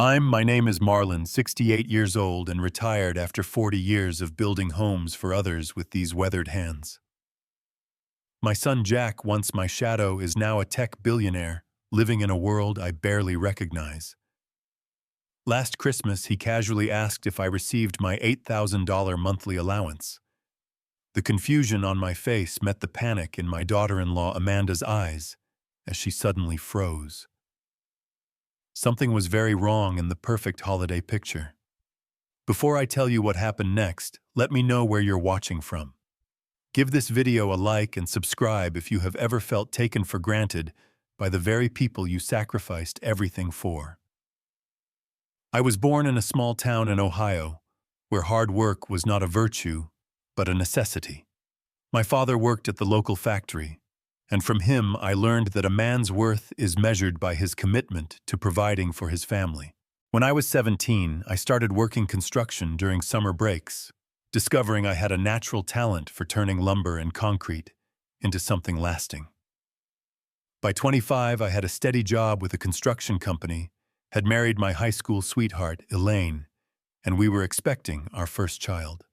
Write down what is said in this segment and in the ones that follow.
My name is Marlon, 68 years old and retired after 40 years of building homes for others with these weathered hands. My son Jack, once my shadow, is now a tech billionaire, living in a world I barely recognize. Last Christmas, he casually asked if I received my $8,000 monthly allowance. The confusion on my face met the panic in my daughter-in-law Amanda's eyes as she suddenly froze. Something was very wrong in the perfect holiday picture. Before I tell you what happened next, let me know where you're watching from. Give this video a like and subscribe if you have ever felt taken for granted by the very people you sacrificed everything for. I was born in a small town in Ohio, where hard work was not a virtue, but a necessity. My father worked at the local factory, and from him I learned that a man's worth is measured by his commitment to providing for his family. When I was 17, I started working construction during summer breaks, discovering I had a natural talent for turning lumber and concrete into something lasting. By 25, I had a steady job with a construction company, had married my high school sweetheart, Elaine, and we were expecting our first child.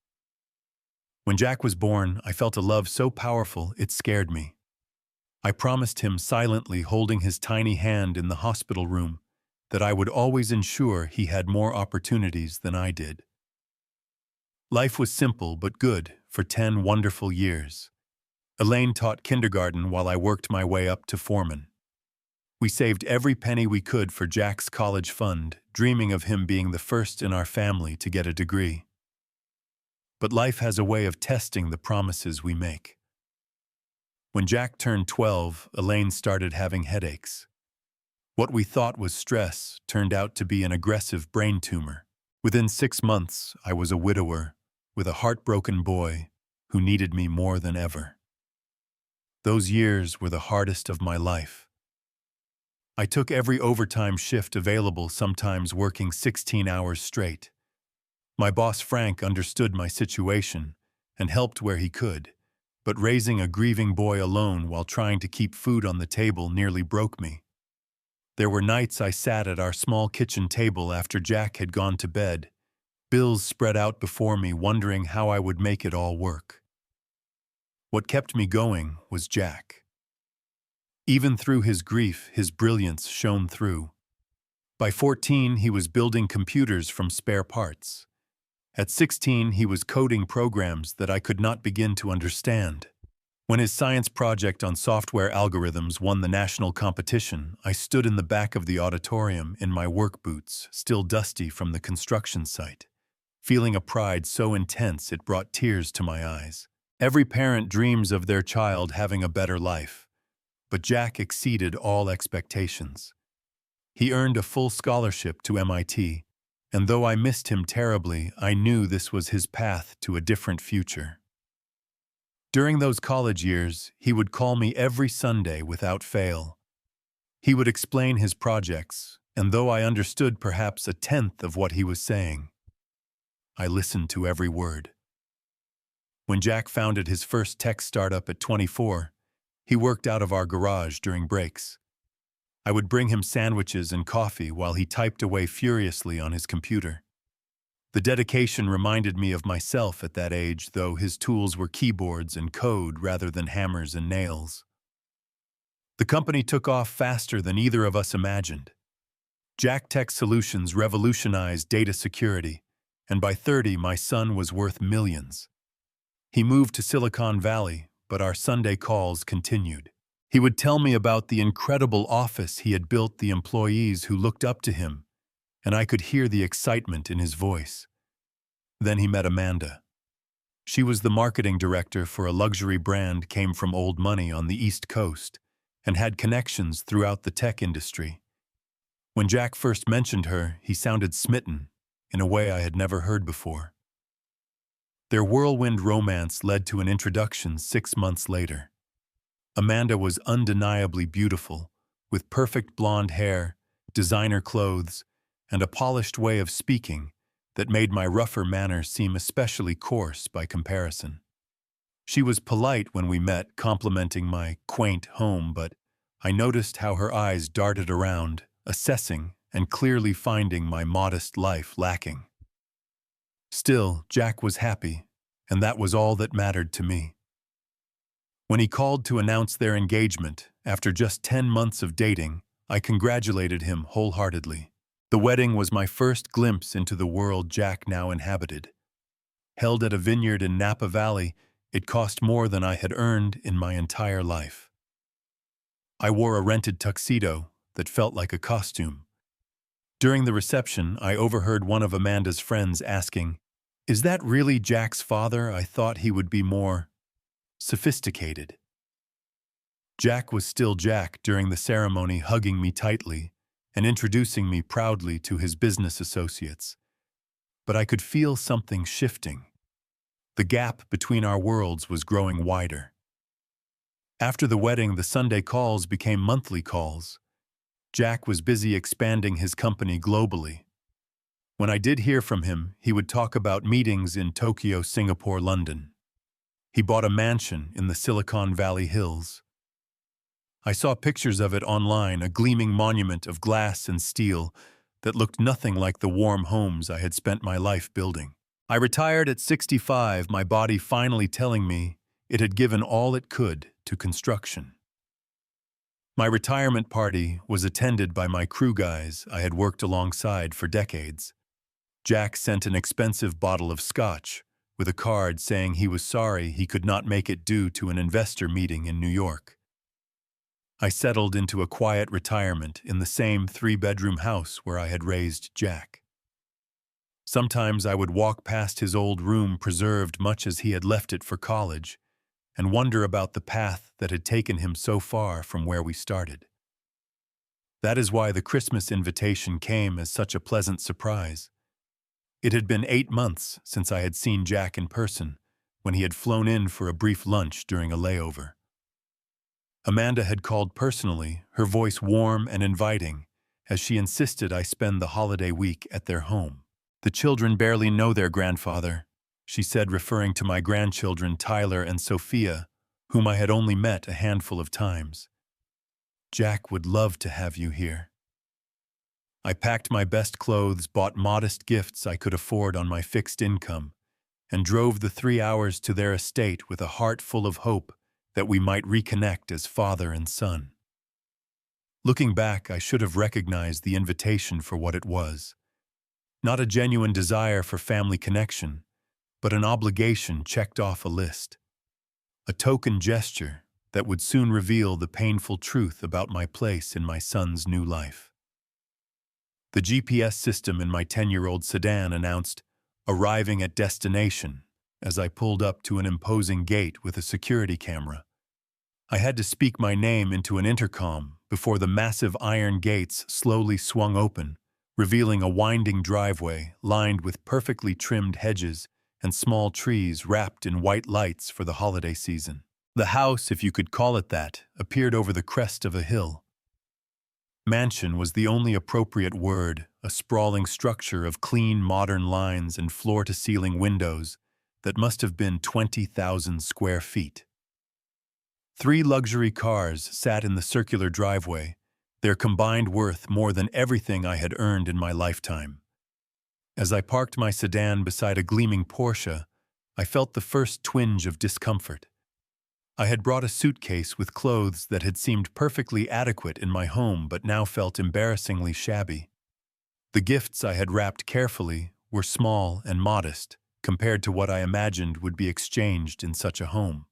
When Jack was born, I felt a love so powerful it scared me. I promised him silently, holding his tiny hand in the hospital room, that I would always ensure he had more opportunities than I did. Life was simple but good for 10 wonderful years. Elaine taught kindergarten while I worked my way up to foreman. We saved every penny we could for Jack's college fund, dreaming of him being the first in our family to get a degree. But life has a way of testing the promises we make. When Jack turned 12, Elaine started having headaches. What we thought was stress turned out to be an aggressive brain tumor. Within 6 months, I was a widower with a heartbroken boy who needed me more than ever. Those years were the hardest of my life. I took every overtime shift available, sometimes working 16 hours straight. My boss Frank understood my situation and helped where he could, but raising a grieving boy alone while trying to keep food on the table nearly broke me. There were nights I sat at our small kitchen table after Jack had gone to bed, bills spread out before me, wondering how I would make it all work. What kept me going was Jack. Even through his grief, his brilliance shone through. By 14, he was building computers from spare parts. At 16, he was coding programs that I could not begin to understand. When his science project on software algorithms won the national competition, I stood in the back of the auditorium in my work boots, still dusty from the construction site, feeling a pride so intense it brought tears to my eyes. Every parent dreams of their child having a better life, but Jack exceeded all expectations. He earned a full scholarship to MIT, and though I missed him terribly, I knew this was his path to a different future. During those college years, he would call me every Sunday without fail. He would explain his projects, and though I understood perhaps 1/10 of what he was saying, I listened to every word. When Jack founded his first tech startup at 24, he worked out of our garage during breaks. I would bring him sandwiches and coffee while he typed away furiously on his computer. The dedication reminded me of myself at that age, though his tools were keyboards and code rather than hammers and nails. The company took off faster than either of us imagined. Jack Tech Solutions revolutionized data security, and by 30, my son was worth millions. He moved to Silicon Valley, but our Sunday calls continued. He would tell me about the incredible office he had built, the employees who looked up to him, and I could hear the excitement in his voice. Then he met Amanda. She was the marketing director for a luxury brand, came from old money on the East Coast, and had connections throughout the tech industry. When Jack first mentioned her, he sounded smitten in a way I had never heard before. Their whirlwind romance led to an introduction 6 months later. Amanda was undeniably beautiful, with perfect blonde hair, designer clothes, and a polished way of speaking that made my rougher manner seem especially coarse by comparison. She was polite when we met, complimenting my quaint home, but I noticed how her eyes darted around, assessing and clearly finding my modest life lacking. Still, Jack was happy, and that was all that mattered to me. When he called to announce their engagement, after just 10 months of dating, I congratulated him wholeheartedly. The wedding was my first glimpse into the world Jack now inhabited. Held at a vineyard in Napa Valley, it cost more than I had earned in my entire life. I wore a rented tuxedo that felt like a costume. During the reception, I overheard one of Amanda's friends asking, "Is that really Jack's father? I thought he would be more sophisticated." Jack was still Jack during the ceremony, hugging me tightly and introducing me proudly to his business associates. But I could feel something shifting. The gap between our worlds was growing wider. After the wedding, the Sunday calls became monthly calls. Jack was busy expanding his company globally. When I did hear from him, he would talk about meetings in Tokyo, Singapore, London. He bought a mansion in the Silicon Valley Hills. I saw pictures of it online, a gleaming monument of glass and steel that looked nothing like the warm homes I had spent my life building. I retired at 65, my body finally telling me it had given all it could to construction. My retirement party was attended by my crew guys I had worked alongside for decades. Jack sent an expensive bottle of scotch with a card saying he was sorry he could not make it due to an investor meeting in New York. I settled into a quiet retirement in the same 3-bedroom house where I had raised Jack. Sometimes I would walk past his old room, preserved much as he had left it for college, and wonder about the path that had taken him so far from where we started. That is why the Christmas invitation came as such a pleasant surprise. It had been 8 months since I had seen Jack in person, when he had flown in for a brief lunch during a layover. Amanda had called personally, her voice warm and inviting, as she insisted I spend the holiday week at their home. "The children barely know their grandfather," she said, referring to my grandchildren Tyler and Sophia, whom I had only met a handful of times. "Jack would love to have you here." I packed my best clothes, bought modest gifts I could afford on my fixed income, and drove the 3 hours to their estate with a heart full of hope that we might reconnect as father and son. Looking back, I should have recognized the invitation for what it was. Not a genuine desire for family connection, but an obligation checked off a list. A token gesture that would soon reveal the painful truth about my place in my son's new life. The GPS system in my 10-year-old sedan announced, "Arriving at destination," as I pulled up to an imposing gate with a security camera. I had to speak my name into an intercom before the massive iron gates slowly swung open, revealing a winding driveway lined with perfectly trimmed hedges and small trees wrapped in white lights for the holiday season. The house, if you could call it that, appeared over the crest of a hill. Mansion was the only appropriate word, a sprawling structure of clean, modern lines and floor-to-ceiling windows that must have been 20,000 square feet. 3 luxury cars sat in the circular driveway, their combined worth more than everything I had earned in my lifetime. As I parked my sedan beside a gleaming Porsche, I felt the first twinge of discomfort. I had brought a suitcase with clothes that had seemed perfectly adequate in my home but now felt embarrassingly shabby. The gifts I had wrapped carefully were small and modest compared to what I imagined would be exchanged in such a home.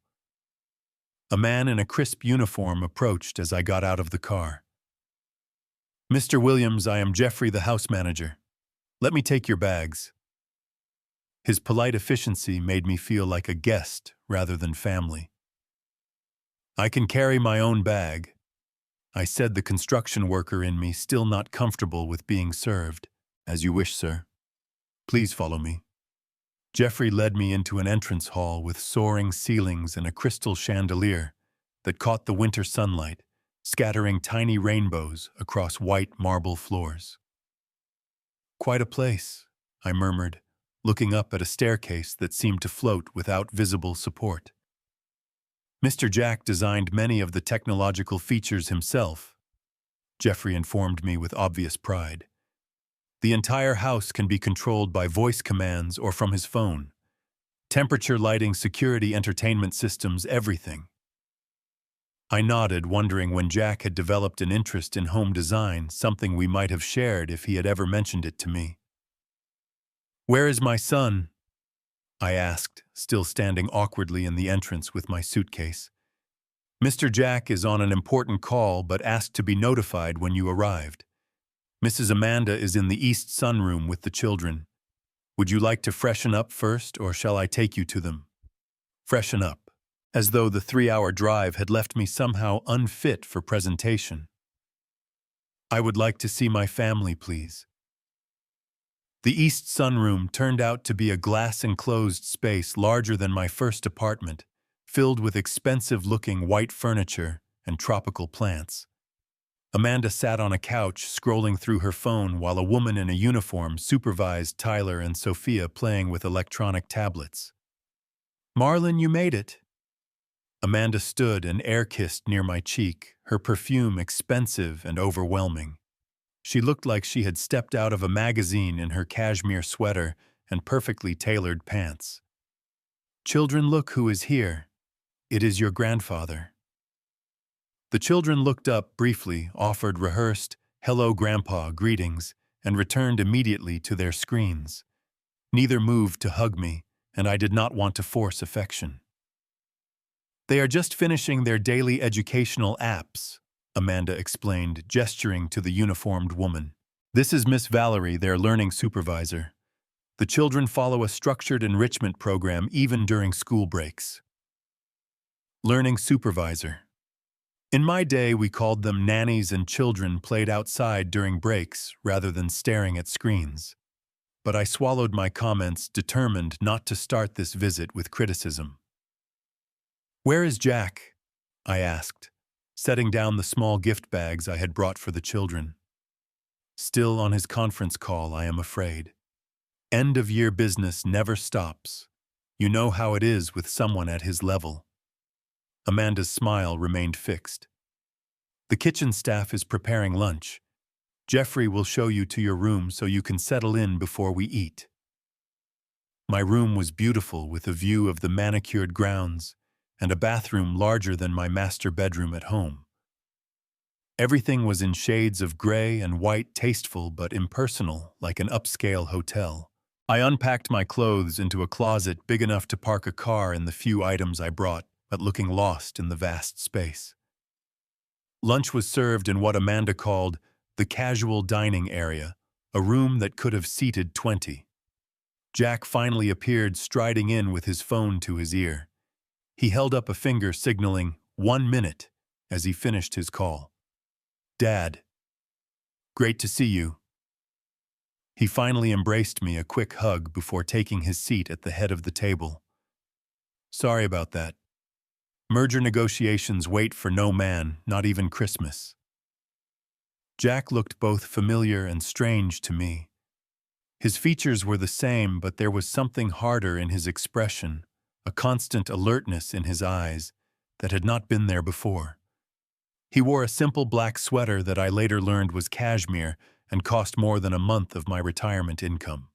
A man in a crisp uniform approached as I got out of the car. "Mr. Williams, I am Jeffrey, the house manager. Let me take your bags." His polite efficiency made me feel like a guest rather than family. "I can carry my own bag," I said, the construction worker in me still not comfortable with being served. "As you wish, sir. Please follow me." Jeffrey led me into an entrance hall with soaring ceilings and a crystal chandelier that caught the winter sunlight, scattering tiny rainbows across white marble floors. "Quite a place," I murmured, looking up at a staircase that seemed to float without visible support. "Mr. Jack designed many of the technological features himself," Jeffrey informed me with obvious pride. The entire house can be controlled by voice commands or from his phone. Temperature, lighting, security, entertainment systems, everything. I nodded, wondering when Jack had developed an interest in home design, something we might have shared if he had ever mentioned it to me. "Where is my son?" I asked, still standing awkwardly in the entrance with my suitcase. "Mr. Jack is on an important call but asked to be notified when you arrived. Mrs. Amanda is in the east sunroom with the children. Would you like to freshen up first, or shall I take you to them?" Freshen up, as though the 3-hour drive had left me somehow unfit for presentation. "I would like to see my family, please." The east sunroom turned out to be a glass-enclosed space larger than my first apartment, filled with expensive-looking white furniture and tropical plants. Amanda sat on a couch, scrolling through her phone while a woman in a uniform supervised Tyler and Sophia playing with electronic tablets. "Marlon, you made it." Amanda stood and air-kissed near my cheek, her perfume expensive and overwhelming. She looked like she had stepped out of a magazine in her cashmere sweater and perfectly tailored pants. "Children, look who is here. It is your grandfather." The children looked up briefly, offered rehearsed, "Hello, Grandpa," greetings, and returned immediately to their screens. Neither moved to hug me, and I did not want to force affection. "They are just finishing their daily educational apps," Amanda explained, gesturing to the uniformed woman. "This is Miss Valerie, their learning supervisor. The children follow a structured enrichment program even during school breaks." Learning supervisor. In my day, we called them nannies, and children played outside during breaks rather than staring at screens. But I swallowed my comments, determined not to start this visit with criticism. "Where is Jack?" I asked, setting down the small gift bags I had brought for the children. "Still on his conference call, I am afraid. End-of-year business never stops. You know how it is with someone at his level." Amanda's smile remained fixed. "The kitchen staff is preparing lunch. Jeffrey will show you to your room so you can settle in before we eat." My room was beautiful, with a view of the manicured grounds and a bathroom larger than my master bedroom at home. Everything was in shades of gray and white, tasteful but impersonal, like an upscale hotel. I unpacked my clothes into a closet big enough to park a car and the few items I brought, but looking lost in the vast space. Lunch was served in what Amanda called the casual dining area, a room that could have seated 20. Jack finally appeared, striding in with his phone to his ear. He held up a finger signaling 1 minute as he finished his call. "Dad, great to see you." He finally embraced me, a quick hug before taking his seat at the head of the table. "Sorry about that. Merger negotiations wait for no man, not even Christmas." Jack looked both familiar and strange to me. His features were the same, but there was something harder in his expression, a constant alertness in his eyes that had not been there before. He wore a simple black sweater that I later learned was cashmere and cost more than a month of my retirement income.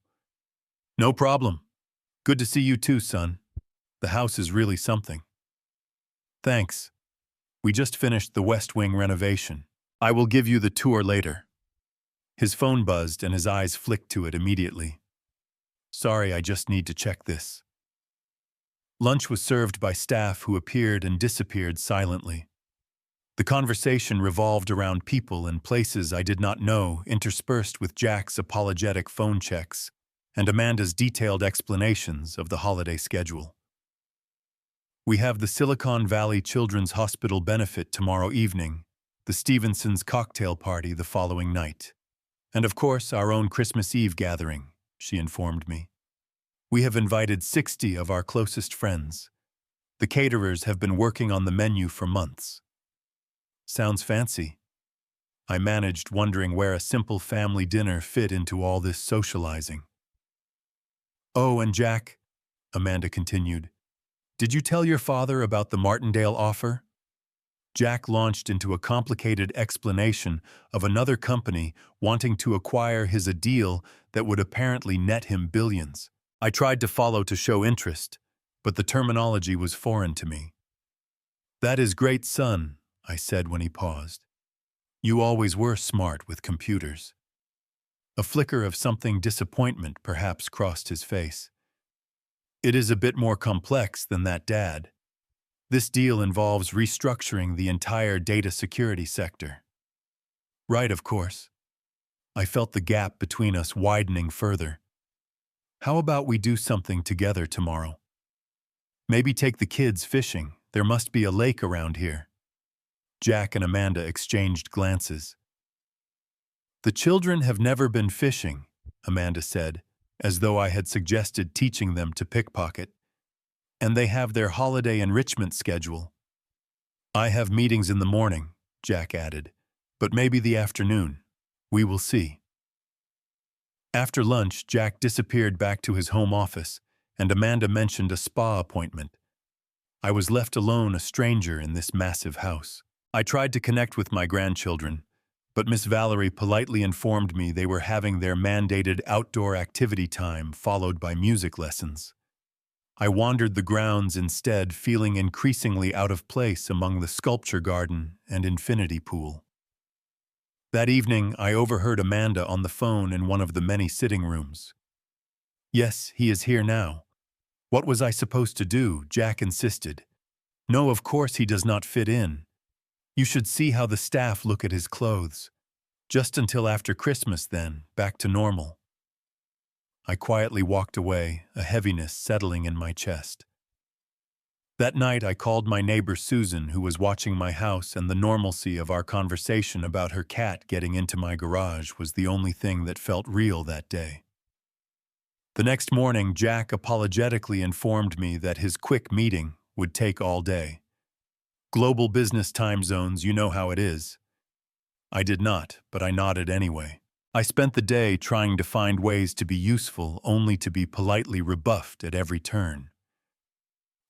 "No problem. Good to see you too, son. The house is really something." "Thanks. We just finished the West Wing renovation. I will give you the tour later." His phone buzzed and his eyes flicked to it immediately. "Sorry, I just need to check this." Lunch was served by staff who appeared and disappeared silently. The conversation revolved around people and places I did not know, interspersed with Jack's apologetic phone checks and Amanda's detailed explanations of the holiday schedule. "We have the Silicon Valley Children's Hospital benefit tomorrow evening, the Stevensons' cocktail party the following night, and of course our own Christmas Eve gathering," she informed me. "We have invited 60 of our closest friends. The caterers have been working on the menu for months." Sounds fancy. I managed, wondering where a simple family dinner fit into all this socializing. "Oh, and Jack," Amanda continued, "did you tell your father about the Martindale offer?" Jack launched into a complicated explanation of another company wanting to acquire a deal that would apparently net him billions. I tried to follow to show interest, but the terminology was foreign to me. "That is great, son," I said when he paused. "You always were smart with computers." A flicker of something disappointment perhaps crossed his face. "It is a bit more complex than that, Dad. This deal involves restructuring the entire data security sector." "Right, of course." I felt the gap between us widening further. "How about we do something together tomorrow? Maybe take the kids fishing. There must be a lake around here." Jack and Amanda exchanged glances. "The children have never been fishing," Amanda said, as though I had suggested teaching them to pickpocket. "And they have their holiday enrichment schedule." "I have meetings in the morning," Jack added, "but maybe the afternoon. We will see." After lunch, Jack disappeared back to his home office, and Amanda mentioned a spa appointment. I was left alone, a stranger in this massive house. I tried to connect with my grandchildren, but Miss Valerie politely informed me they were having their mandated outdoor activity time followed by music lessons. I wandered the grounds instead, feeling increasingly out of place among the sculpture garden and infinity pool. That evening, I overheard Amanda on the phone in one of the many sitting rooms. "Yes, he is here now." "What was I supposed to do?" Jack insisted. "No, of course he does not fit in. You should see how the staff look at his clothes. Just until after Christmas then, back to normal." I quietly walked away, a heaviness settling in my chest. That night I called my neighbor Susan, who was watching my house, and the normalcy of our conversation about her cat getting into my garage was the only thing that felt real that day. The next morning, Jack apologetically informed me that his quick meeting would take all day. "Global business time zones, you know how it is." I did not, but I nodded anyway. I spent the day trying to find ways to be useful, only to be politely rebuffed at every turn.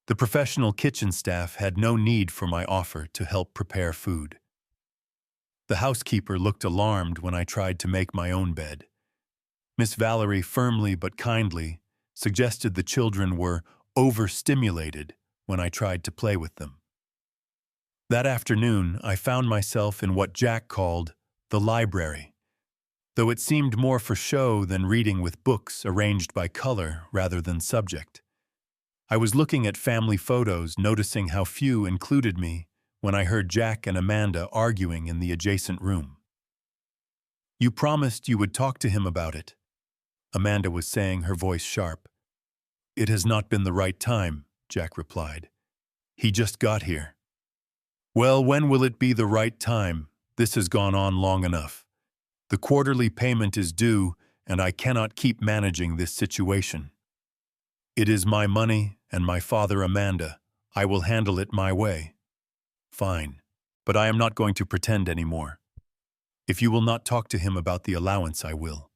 The professional kitchen staff had no need for my offer to help prepare food. The housekeeper looked alarmed when I tried to make my own bed. Miss Valerie firmly but kindly suggested the children were overstimulated when I tried to play with them. That afternoon, I found myself in what Jack called the library, though it seemed more for show than reading, with books arranged by color rather than subject. I was looking at family photos, noticing how few included me, when I heard Jack and Amanda arguing in the adjacent room. "You promised you would talk to him about it," Amanda was saying, her voice sharp. "It has not been the right time," Jack replied. "He just got here." "Well, when will it be the right time? This has gone on long enough. The quarterly payment is due, and I cannot keep managing this situation. It is my money and my father, Amanda. I will handle it my way." "Fine, but I am not going to pretend anymore. If you will not talk to him about the allowance, I will."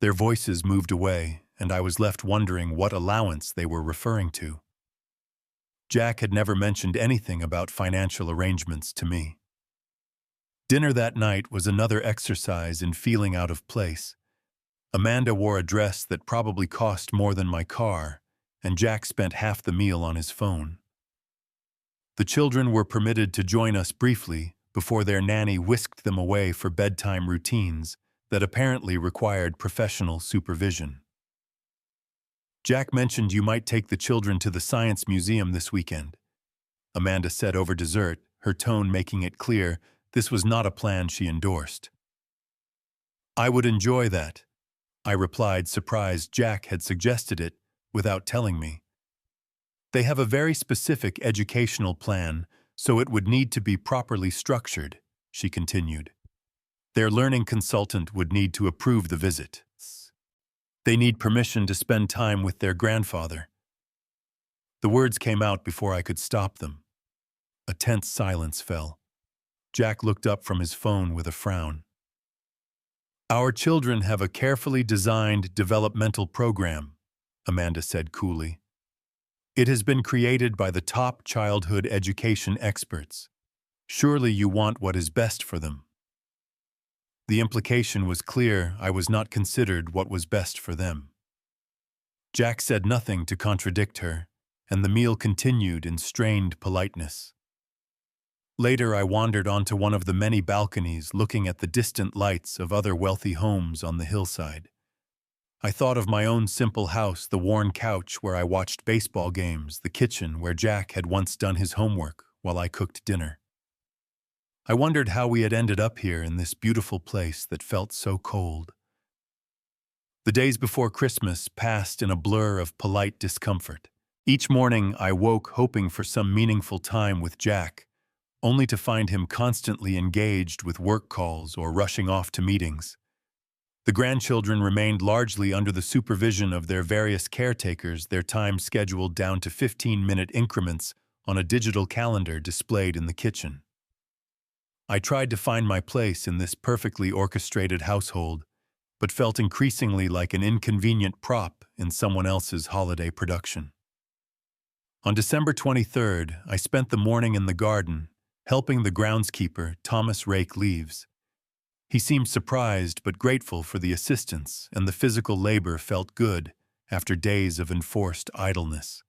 Their voices moved away, and I was left wondering what allowance they were referring to. Jack had never mentioned anything about financial arrangements to me. Dinner that night was another exercise in feeling out of place. Amanda wore a dress that probably cost more than my car, and Jack spent half the meal on his phone. The children were permitted to join us briefly before their nanny whisked them away for bedtime routines that apparently required professional supervision. "Jack mentioned you might take the children to the Science Museum this weekend," Amanda said over dessert, her tone making it clear this was not a plan she endorsed. "I would enjoy that," I replied, surprised Jack had suggested it without telling me. "They have a very specific educational plan, so it would need to be properly structured," she continued. "Their learning consultant would need to approve the visit. They need permission to spend time with their grandfather." The words came out before I could stop them. A tense silence fell. Jack looked up from his phone with a frown. "Our children have a carefully designed developmental program," Amanda said coolly. It has been created by the top childhood education experts. Surely you want what is best for them. The implication was clear. I was not considered what was best for them. Jack said nothing to contradict her, and the meal continued in strained politeness. Later, I wandered onto one of the many balconies looking at the distant lights of other wealthy homes on the hillside. I thought of my own simple house, the worn couch where I watched baseball games, the kitchen where Jack had once done his homework while I cooked dinner. I wondered how we had ended up here in this beautiful place that felt so cold. The days before Christmas passed in a blur of polite discomfort. Each morning I woke hoping for some meaningful time with Jack, only to find him constantly engaged with work calls or rushing off to meetings. The grandchildren remained largely under the supervision of their various caretakers, their time scheduled down to 15-minute increments on a digital calendar displayed in the kitchen. I tried to find my place in this perfectly orchestrated household, but felt increasingly like an inconvenient prop in someone else's holiday production. On December 23rd, I spent the morning in the garden, helping the groundskeeper, Thomas, rake leaves. He seemed surprised but grateful for the assistance, and the physical labor felt good after days of enforced idleness.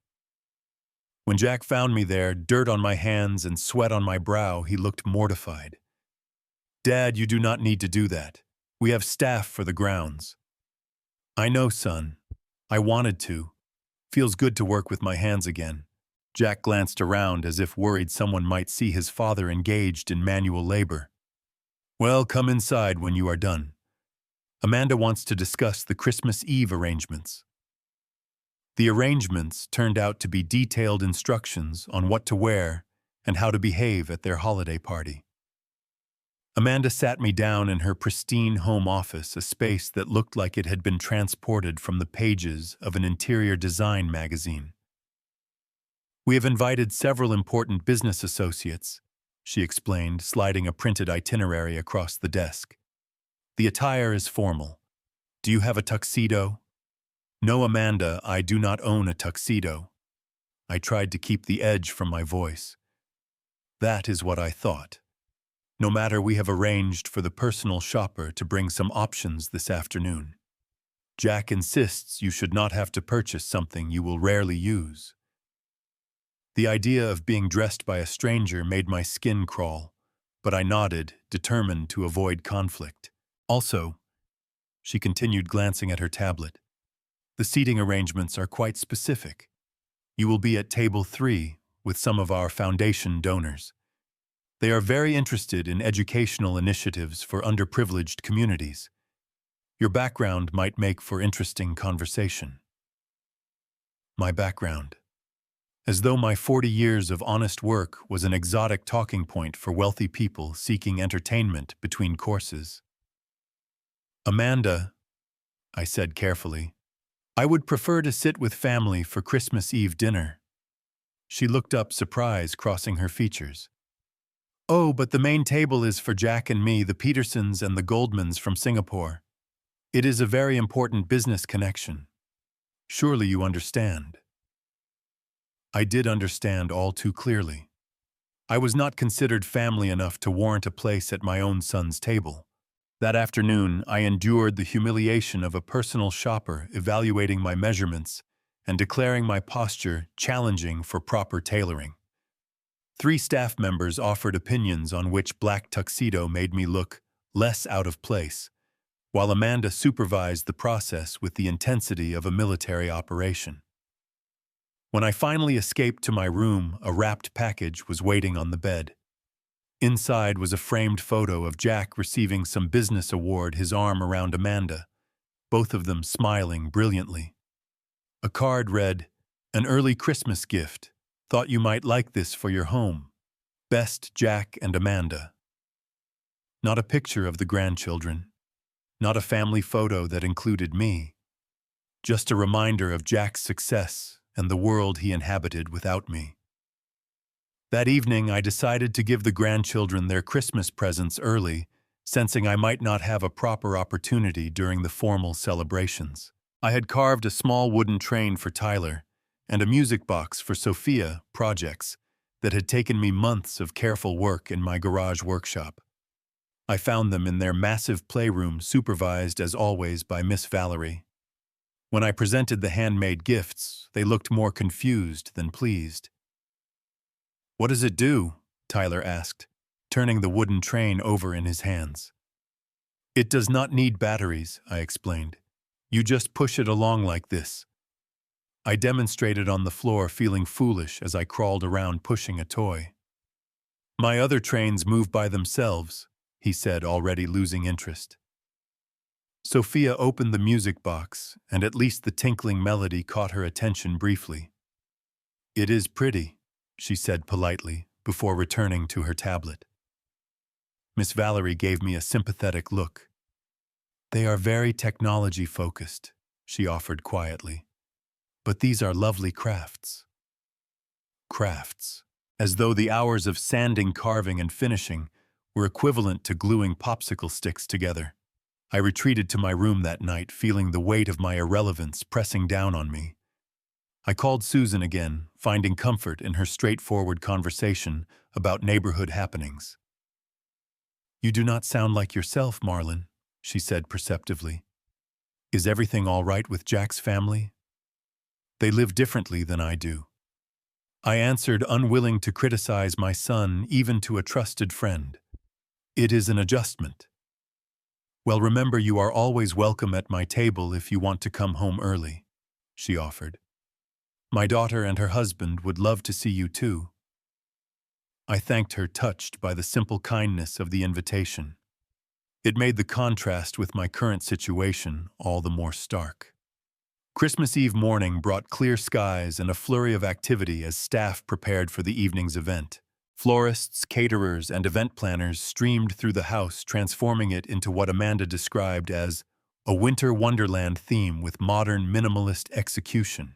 When Jack found me there, dirt on my hands and sweat on my brow, he looked mortified. "Dad, you do not need to do that. We have staff for the grounds." "I know, son. I wanted to. Feels good to work with my hands again." Jack glanced around as if worried someone might see his father engaged in manual labor. "Well, come inside when you are done. Amanda wants to discuss the Christmas Eve arrangements." The arrangements turned out to be detailed instructions on what to wear and how to behave at their holiday party. Amanda sat me down in her pristine home office, a space that looked like it had been transported from the pages of an interior design magazine. "We have invited several important business associates," she explained, sliding a printed itinerary across the desk. "The attire is formal. Do you have a tuxedo?" "No, Amanda, I do not own a tuxedo." I tried to keep the edge from my voice. "That is what I thought. No matter, we have arranged for the personal shopper to bring some options this afternoon. Jack insists you should not have to purchase something you will rarely use." The idea of being dressed by a stranger made my skin crawl, but I nodded, determined to avoid conflict. "Also," she continued, glancing at her tablet, "the seating arrangements are quite specific. You will be at table 3 with some of our foundation donors. They are very interested in educational initiatives for underprivileged communities. Your background might make for interesting conversation." My background. As though my 40 years of honest work was an exotic talking point for wealthy people seeking entertainment between courses. "Amanda," I said carefully, "I would prefer to sit with family for Christmas Eve dinner." She looked up, surprise crossing her features. "Oh, but the main table is for Jack and me, the Petersons and the Goldmans from Singapore. It is a very important business connection. Surely you understand." I did understand all too clearly. I was not considered family enough to warrant a place at my own son's table. That afternoon, I endured the humiliation of a personal shopper evaluating my measurements and declaring my posture challenging for proper tailoring. 3 staff members offered opinions on which black tuxedo made me look less out of place, while Amanda supervised the process with the intensity of a military operation. When I finally escaped to my room, a wrapped package was waiting on the bed. Inside was a framed photo of Jack receiving some business award, his arm around Amanda, both of them smiling brilliantly. A card read, "An early Christmas gift. Thought you might like this for your home. Best, Jack and Amanda." Not a picture of the grandchildren. Not a family photo that included me. Just a reminder of Jack's success and the world he inhabited without me. That evening, I decided to give the grandchildren their Christmas presents early, sensing I might not have a proper opportunity during the formal celebrations. I had carved a small wooden train for Tyler, and a music box for Sophia projects that had taken me months of careful work in my garage workshop. I found them in their massive playroom, supervised as always by Miss Valerie. When I presented the handmade gifts, they looked more confused than pleased. "What does it do?" Tyler asked, turning the wooden train over in his hands. "It does not need batteries," I explained. "You just push it along like this." I demonstrated on the floor, feeling foolish as I crawled around pushing a toy. "My other trains move by themselves," he said, already losing interest. Sophia opened the music box, and at least the tinkling melody caught her attention briefly. "It is pretty," she said politely, before returning to her tablet. Miss Valerie gave me a sympathetic look. "They are very technology-focused," she offered quietly. "But these are lovely crafts." Crafts, as though the hours of sanding, carving, and finishing were equivalent to gluing popsicle sticks together. I retreated to my room that night, feeling the weight of my irrelevance pressing down on me. I called Susan again, finding comfort in her straightforward conversation about neighborhood happenings. "You do not sound like yourself, Marlon," she said perceptively. "Is everything all right with Jack's family?" "They live differently than I do," I answered, unwilling to criticize my son even to a trusted friend. "It is an adjustment." "Well, remember, you are always welcome at my table if you want to come home early," she offered. "My daughter and her husband would love to see you too." I thanked her, touched by the simple kindness of the invitation. It made the contrast with my current situation all the more stark. Christmas Eve morning brought clear skies and a flurry of activity as staff prepared for the evening's event. Florists, caterers, and event planners streamed through the house, transforming it into what Amanda described as a winter wonderland theme with modern minimalist execution.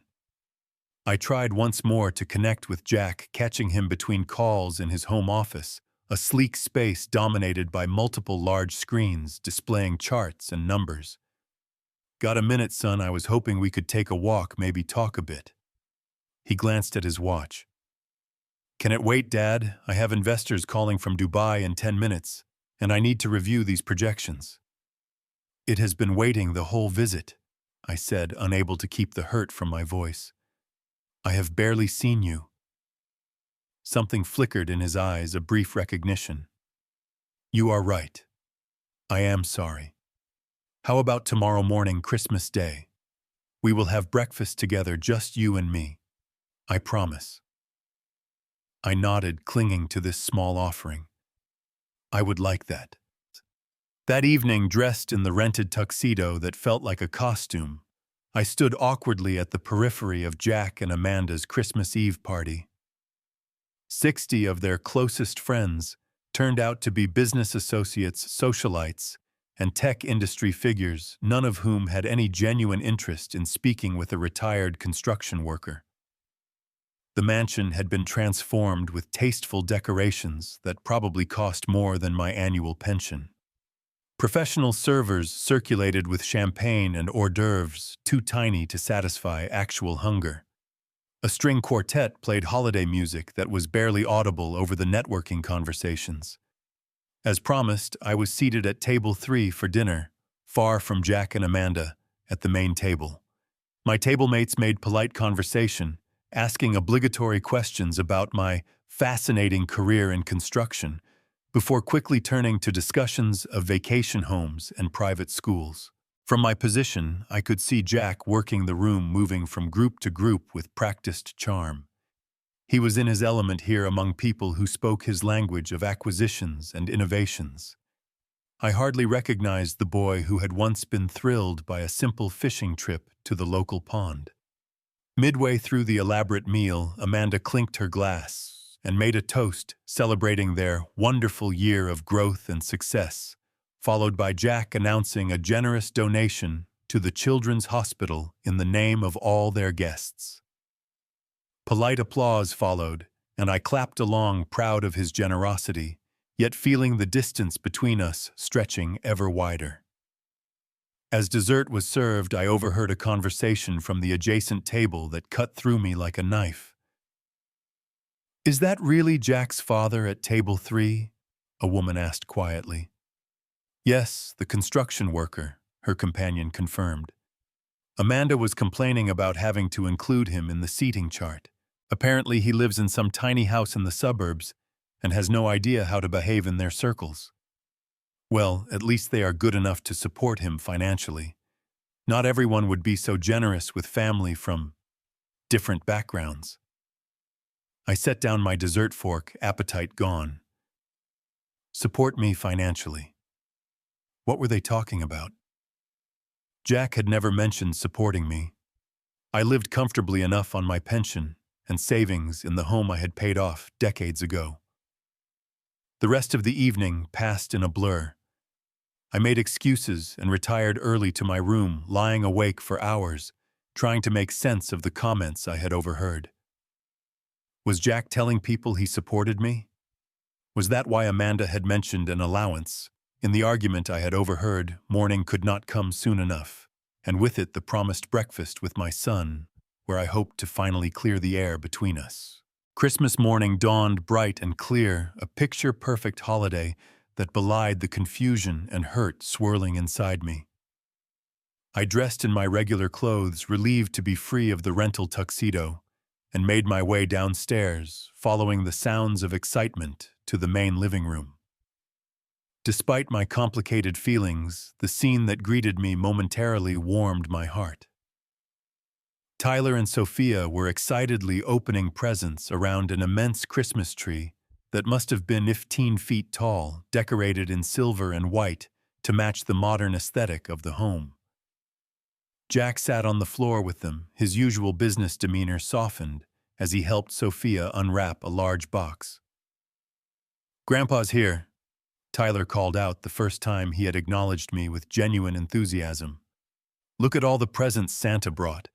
I tried once more to connect with Jack, catching him between calls in his home office, a sleek space dominated by multiple large screens displaying charts and numbers. "Got a minute, son? I was hoping we could take a walk, maybe talk a bit." He glanced at his watch. "Can it wait, Dad? I have investors calling from Dubai in 10 minutes, and I need to review these projections." "It has been waiting the whole visit," I said, unable to keep the hurt from my voice. "I have barely seen you." Something flickered in his eyes, a brief recognition. "You are right. I am sorry. How about tomorrow morning, Christmas Day? We will have breakfast together, just you and me. I promise." I nodded, clinging to this small offering. "I would like that." That evening, dressed in the rented tuxedo that felt like a costume, I stood awkwardly at the periphery of Jack and Amanda's Christmas Eve party. 60 of their closest friends turned out to be business associates, socialites, and tech industry figures, none of whom had any genuine interest in speaking with a retired construction worker. The mansion had been transformed with tasteful decorations that probably cost more than my annual pension. Professional servers circulated with champagne and hors d'oeuvres too tiny to satisfy actual hunger. A string quartet played holiday music that was barely audible over the networking conversations. As promised, I was seated at table 3 for dinner, far from Jack and Amanda, at the main table. My tablemates made polite conversation, asking obligatory questions about my fascinating career in construction, before quickly turning to discussions of vacation homes and private schools. From my position, I could see Jack working the room, moving from group to group with practiced charm. He was in his element here among people who spoke his language of acquisitions and innovations. I hardly recognized the boy who had once been thrilled by a simple fishing trip to the local pond. Midway through the elaborate meal, Amanda clinked her glass and made a toast celebrating their wonderful year of growth and success, followed by Jack announcing a generous donation to the Children's Hospital in the name of all their guests. Polite applause followed, and I clapped along, proud of his generosity, yet feeling the distance between us stretching ever wider. As dessert was served, I overheard a conversation from the adjacent table that cut through me like a knife. "Is that really Jack's father at table 3?" a woman asked quietly. "Yes, the construction worker," her companion confirmed. Amanda was complaining about having to include him in the seating chart. Apparently, he lives in some tiny house in the suburbs and has no idea how to behave in their circles. Well, at least they are good enough to support him financially. Not everyone would be so generous with family from different backgrounds. I set down my dessert fork, appetite gone. Support me financially. What were they talking about? Jack had never mentioned supporting me. I lived comfortably enough on my pension and savings in the home I had paid off decades ago. The rest of the evening passed in a blur. I made excuses and retired early to my room, lying awake for hours, trying to make sense of the comments I had overheard. Was Jack telling people he supported me? Was that why Amanda had mentioned an allowance? In the argument I had overheard, morning could not come soon enough, and with it the promised breakfast with my son, where I hoped to finally clear the air between us. Christmas morning dawned bright and clear, a picture-perfect holiday that belied the confusion and hurt swirling inside me. I dressed in my regular clothes, relieved to be free of the rental tuxedo, and made my way downstairs, following the sounds of excitement to the main living room. Despite my complicated feelings, the scene that greeted me momentarily warmed my heart. Tyler and Sophia were excitedly opening presents around an immense Christmas tree that must have been 15 feet tall, decorated in silver and white to match the modern aesthetic of the home. Jack sat on the floor with them, his usual business demeanor softened as he helped Sophia unwrap a large box. "Grandpa's here," Tyler called out the first time he had acknowledged me with genuine enthusiasm. "Look at all the presents Santa brought."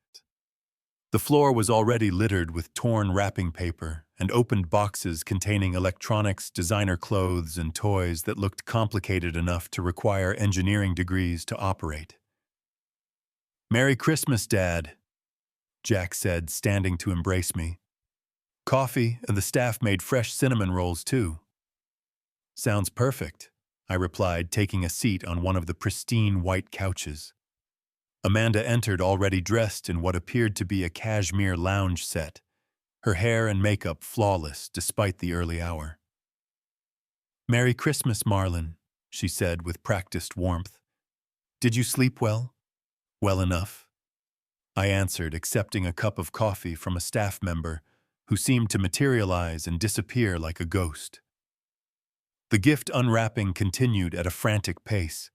The floor was already littered with torn wrapping paper and opened boxes containing electronics, designer clothes, and toys that looked complicated enough to require engineering degrees to operate. "Merry Christmas, Dad," Jack said, standing to embrace me. "Coffee, and the staff made fresh cinnamon rolls, too." "Sounds perfect," I replied, taking a seat on one of the pristine white couches. Amanda entered already dressed in what appeared to be a cashmere lounge set, her hair and makeup flawless despite the early hour. "Merry Christmas, Marlon," she said with practiced warmth. "Did you sleep well?" "Well enough," I answered, accepting a cup of coffee from a staff member who seemed to materialize and disappear like a ghost. The gift unwrapping continued at a frantic pace.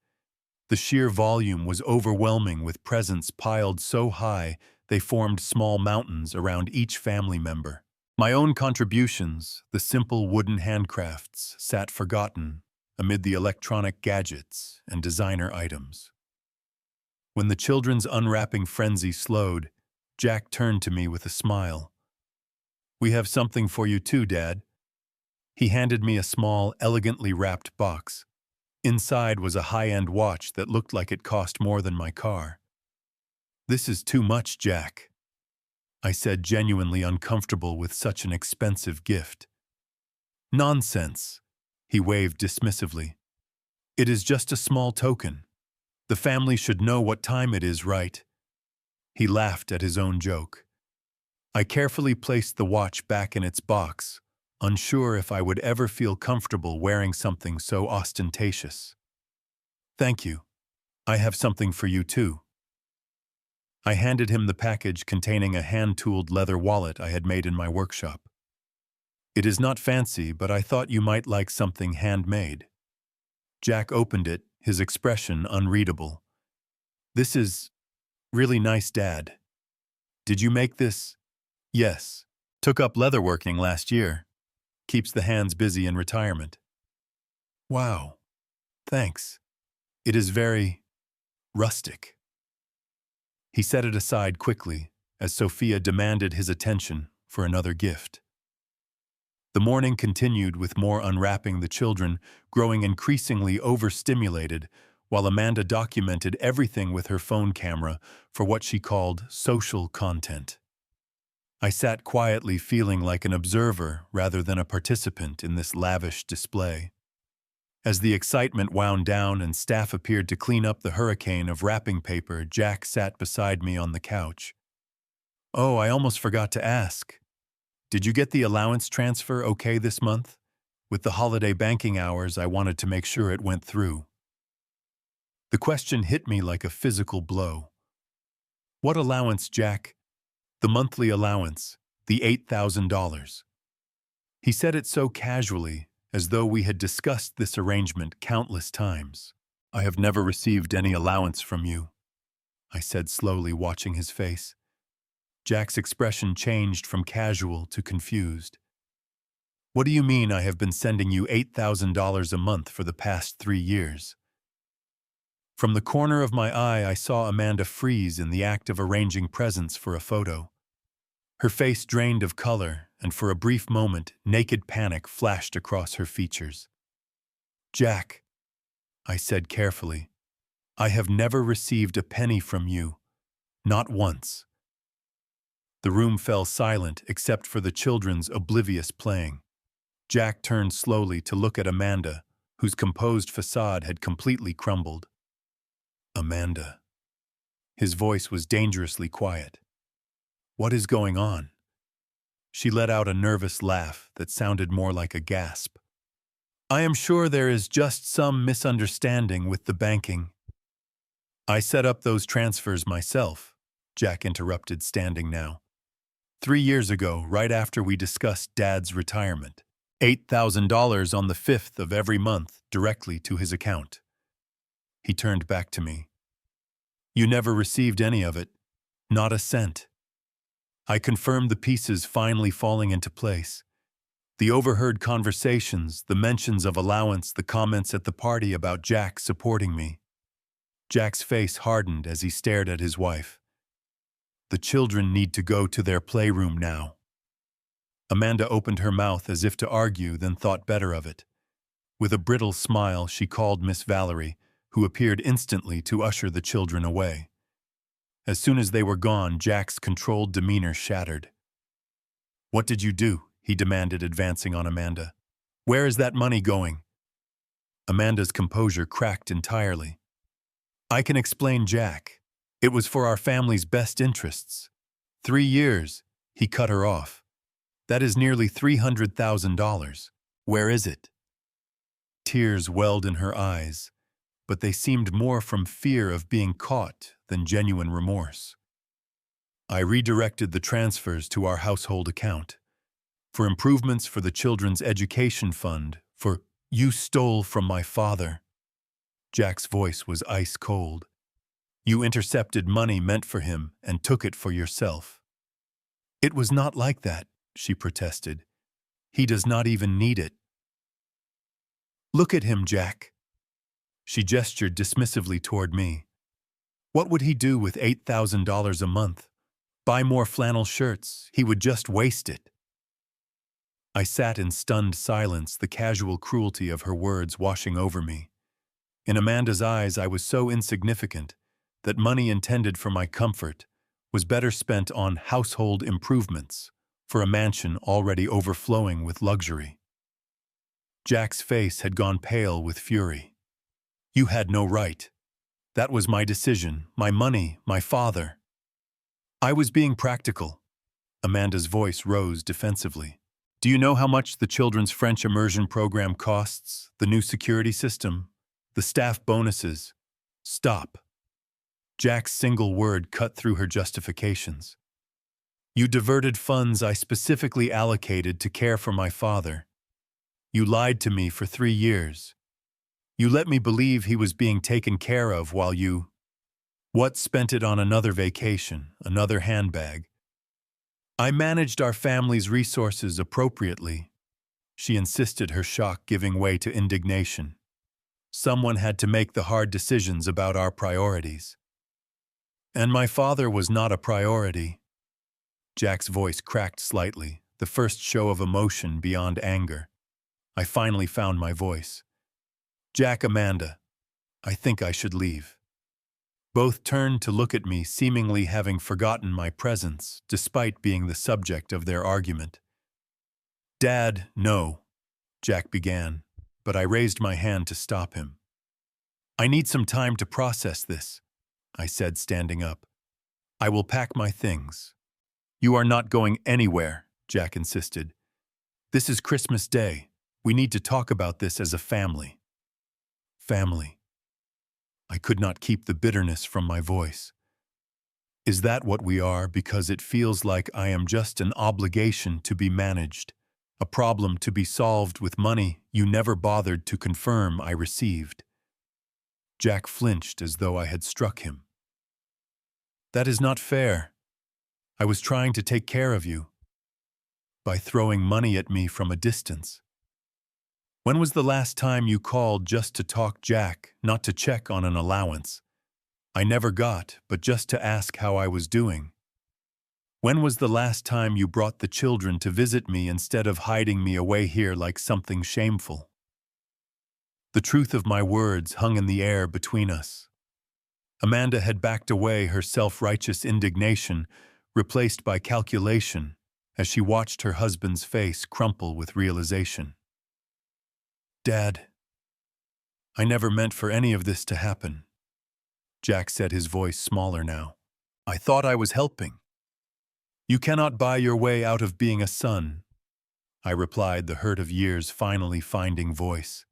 The sheer volume was overwhelming, with presents piled so high they formed small mountains around each family member. My own contributions, the simple wooden handcrafts, sat forgotten amid the electronic gadgets and designer items. When the children's unwrapping frenzy slowed, Jack turned to me with a smile. "We have something for you too, Dad." He handed me a small, elegantly wrapped box. Inside was a high-end watch that looked like it cost more than my car. "This is too much, Jack," I said, genuinely uncomfortable with such an expensive gift. "Nonsense," he waved dismissively. "It is just a small token. The family should know what time it is, right?" He laughed at his own joke. I carefully placed the watch back in its box, unsure if I would ever feel comfortable wearing something so ostentatious. "Thank you. I have something for you too." I handed him the package containing a hand-tooled leather wallet I had made in my workshop. "It is not fancy, but I thought you might like something handmade." Jack opened it, his expression unreadable. "This is really nice, Dad. Did you make this?" "Yes. Took up leatherworking last year. Keeps the hands busy in retirement." "Wow. Thanks. It is very rustic." He set it aside quickly as Sophia demanded his attention for another gift. The morning continued with more unwrapping, the children growing increasingly overstimulated while Amanda documented everything with her phone camera for what she called social content. I sat quietly feeling like an observer rather than a participant in this lavish display. As the excitement wound down and staff appeared to clean up the hurricane of wrapping paper, Jack sat beside me on the couch. "Oh, I almost forgot to ask. Did you get the allowance transfer okay this month? With the holiday banking hours, I wanted to make sure it went through." The question hit me like a physical blow. "What allowance, Jack?" "The monthly allowance, the $8,000. He said it so casually, as though we had discussed this arrangement countless times. "I have never received any allowance from you," I said slowly, watching his face. Jack's expression changed from casual to confused. "What do you mean I have been sending you $8,000 a month for the past 3 years? From the corner of my eye, I saw Amanda freeze in the act of arranging presents for a photo. Her face drained of color, and for a brief moment, naked panic flashed across her features. "Jack," I said carefully, "I have never received a penny from you. Not once." The room fell silent except for the children's oblivious playing. Jack turned slowly to look at Amanda, whose composed facade had completely crumbled. "Amanda." His voice was dangerously quiet. "What is going on?" She let out a nervous laugh that sounded more like a gasp. "I am sure there is just some misunderstanding with the banking." "I set up those transfers myself," Jack interrupted, standing now. 3 years ago, right after we discussed Dad's retirement. $8,000 on the 5th of every month directly to his account. He turned back to me. "You never received any of it. Not a cent." I confirmed the pieces finally falling into place. The overheard conversations, the mentions of allowance, the comments at the party about Jack supporting me. Jack's face hardened as he stared at his wife. "The children need to go to their playroom now." Amanda opened her mouth as if to argue, then thought better of it. With a brittle smile, she called Miss Valerie, who appeared instantly to usher the children away. As soon as they were gone, Jack's controlled demeanor shattered. "What did you do?" he demanded, advancing on Amanda. "Where is that money going?" Amanda's composure cracked entirely. "I can explain, Jack. It was for our family's best interests." 3 years, he cut her off. "That is nearly $300,000. Where is it?" Tears welled in her eyes, but they seemed more from fear of being caught than genuine remorse. "I redirected the transfers to our household account. For improvements for the children's education fund, for you stole from my father." Jack's voice was ice cold. "You intercepted money meant for him and took it for yourself." "It was not like that," she protested. "He does not even need it." "Look at him, Jack." She gestured dismissively toward me. "What would he do with $8,000 a month? Buy more flannel shirts. He would just waste it." I sat in stunned silence, the casual cruelty of her words washing over me. In Amanda's eyes, I was so insignificant that money intended for my comfort was better spent on household improvements for a mansion already overflowing with luxury. Jack's face had gone pale with fury. "You had no right. That was my decision, my money, my father." "I was being practical." Amanda's voice rose defensively. "Do you know how much the children's French immersion program costs? The new security system? The staff bonuses?" "Stop." Jack's single word cut through her justifications. "You diverted funds I specifically allocated to care for my father. You lied to me for 3 years. You let me believe he was being taken care of while you, spent it on another vacation, another handbag. I managed our family's resources appropriately." She insisted, her shock giving way to indignation. "Someone had to make the hard decisions about our priorities. And my father was not a priority." Jack's voice cracked slightly, the first show of emotion beyond anger. I finally found my voice. "Jack, Amanda, I think I should leave. Both turned to look at me, seemingly having forgotten my presence, despite being the subject of their argument. Dad, no, Jack began, but I raised my hand to stop him. I need some time to process this, I said, standing up. I will pack my things. You are not going anywhere, Jack insisted. This is Christmas Day. We need to talk about this as a family. Family. I could not keep the bitterness from my voice. Is that what we are, because it feels like I am just an obligation to be managed, a problem to be solved with money you never bothered to confirm I received? Jack flinched as though I had struck him. That is not fair. I was trying to take care of you by throwing money at me from a distance. When was the last time you called just to talk, Jack, not to check on an allowance? I never got, but just to ask how I was doing. When was the last time you brought the children to visit me instead of hiding me away here like something shameful? The truth of my words hung in the air between us. Amanda had backed away, her self-righteous indignation replaced by calculation as she watched her husband's face crumple with realization. Dad, I never meant for any of this to happen. Jack said, his voice smaller now. I thought I was helping. You cannot buy your way out of being a son, I replied, the hurt of years finally finding voice.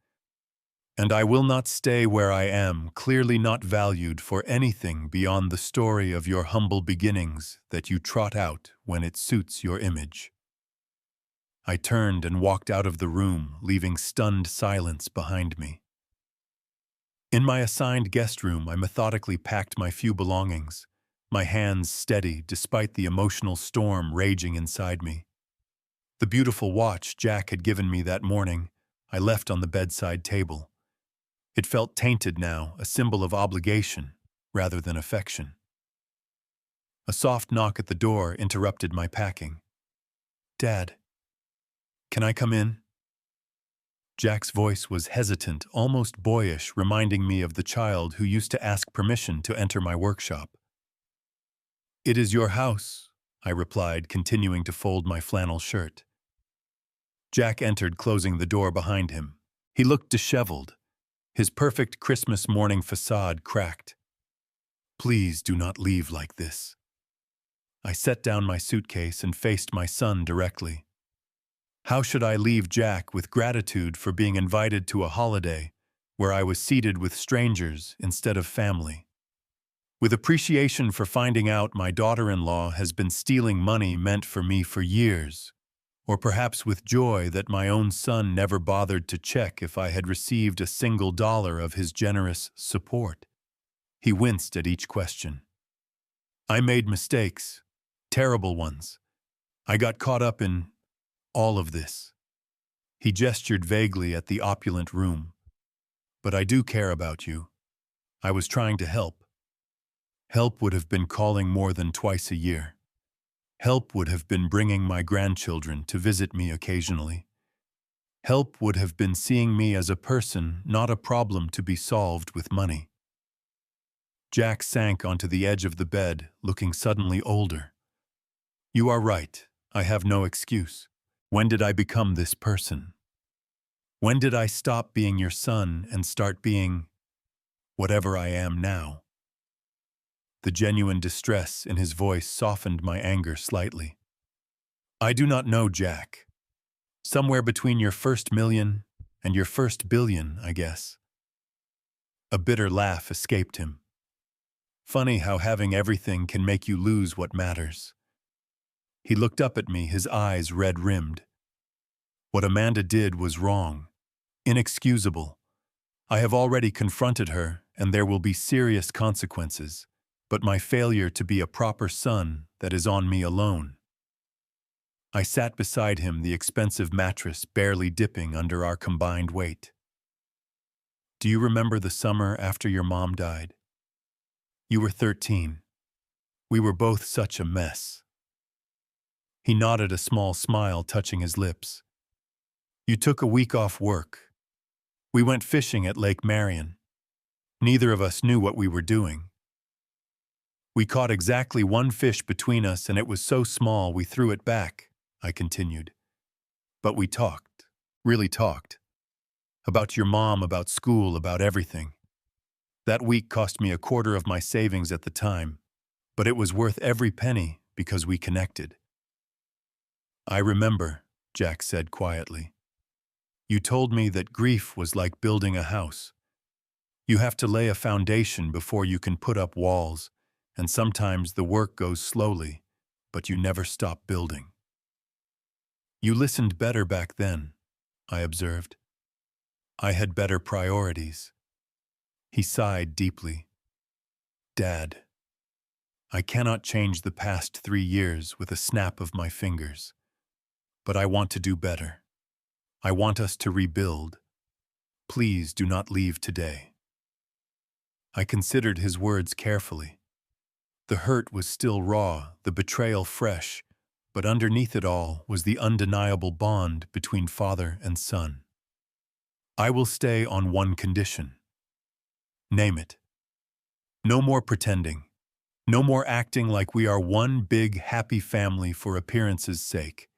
And I will not stay where I am, clearly not valued for anything beyond the story of your humble beginnings that you trot out when it suits your image. I turned and walked out of the room, leaving stunned silence behind me. In my assigned guest room, I methodically packed my few belongings, my hands steady despite the emotional storm raging inside me. The beautiful watch Jack had given me that morning, I left on the bedside table. It felt tainted now, a symbol of obligation rather than affection. A soft knock at the door interrupted my packing. Dad, can I come in? Jack's voice was hesitant, almost boyish, reminding me of the child who used to ask permission to enter my workshop. It is your house, I replied, continuing to fold my flannel shirt. Jack entered, closing the door behind him. He looked disheveled, his perfect Christmas morning facade cracked. Please do not leave like this. I set down my suitcase and faced my son directly. How should I leave Jack with gratitude for being invited to a holiday where I was seated with strangers instead of family? With appreciation for finding out my daughter-in-law has been stealing money meant for me for years, or perhaps with joy that my own son never bothered to check if I had received a single dollar of his generous support. He winced at each question. I made mistakes, terrible ones. I got caught up in all of this. He gestured vaguely at the opulent room. But I do care about you. I was trying to help. Help would have been calling more than twice a year. Help would have been bringing my grandchildren to visit me occasionally. Help would have been seeing me as a person, not a problem to be solved with money. Jack sank onto the edge of the bed, looking suddenly older. You are right. I have no excuse. When did I become this person? When did I stop being your son and start being whatever I am now? The genuine distress in his voice softened my anger slightly. I do not know, Jack. Somewhere between your first million and your first billion, I guess. A bitter laugh escaped him. Funny how having everything can make you lose what matters. He looked up at me, his eyes red-rimmed. What Amanda did was wrong, inexcusable. I have already confronted her, and there will be serious consequences, but my failure to be a proper son, that is on me alone. I sat beside him, the expensive mattress barely dipping under our combined weight. Do you remember the summer after your mom died? You were 13. We were both such a mess. He nodded, a small smile touching his lips. You took a week off work. We went fishing at Lake Marion. Neither of us knew what we were doing. We caught exactly one fish between us, and it was so small we threw it back, I continued. But we talked, really talked. About your mom, about school, about everything. That week cost me a quarter of my savings at the time, but it was worth every penny because we connected. I remember, Jack said quietly. You told me that grief was like building a house. You have to lay a foundation before you can put up walls, and sometimes the work goes slowly, but you never stop building. You listened better back then, I observed. I had better priorities. He sighed deeply. Dad, I cannot change the past 3 years with a snap of my fingers, but I want to do better. I want us to rebuild. Please do not leave today. I considered his words carefully. The hurt was still raw, the betrayal fresh, but underneath it all was the undeniable bond between father and son. I will stay on one condition. Name it. No more pretending. No more acting like we are one big, happy family for appearance's sake.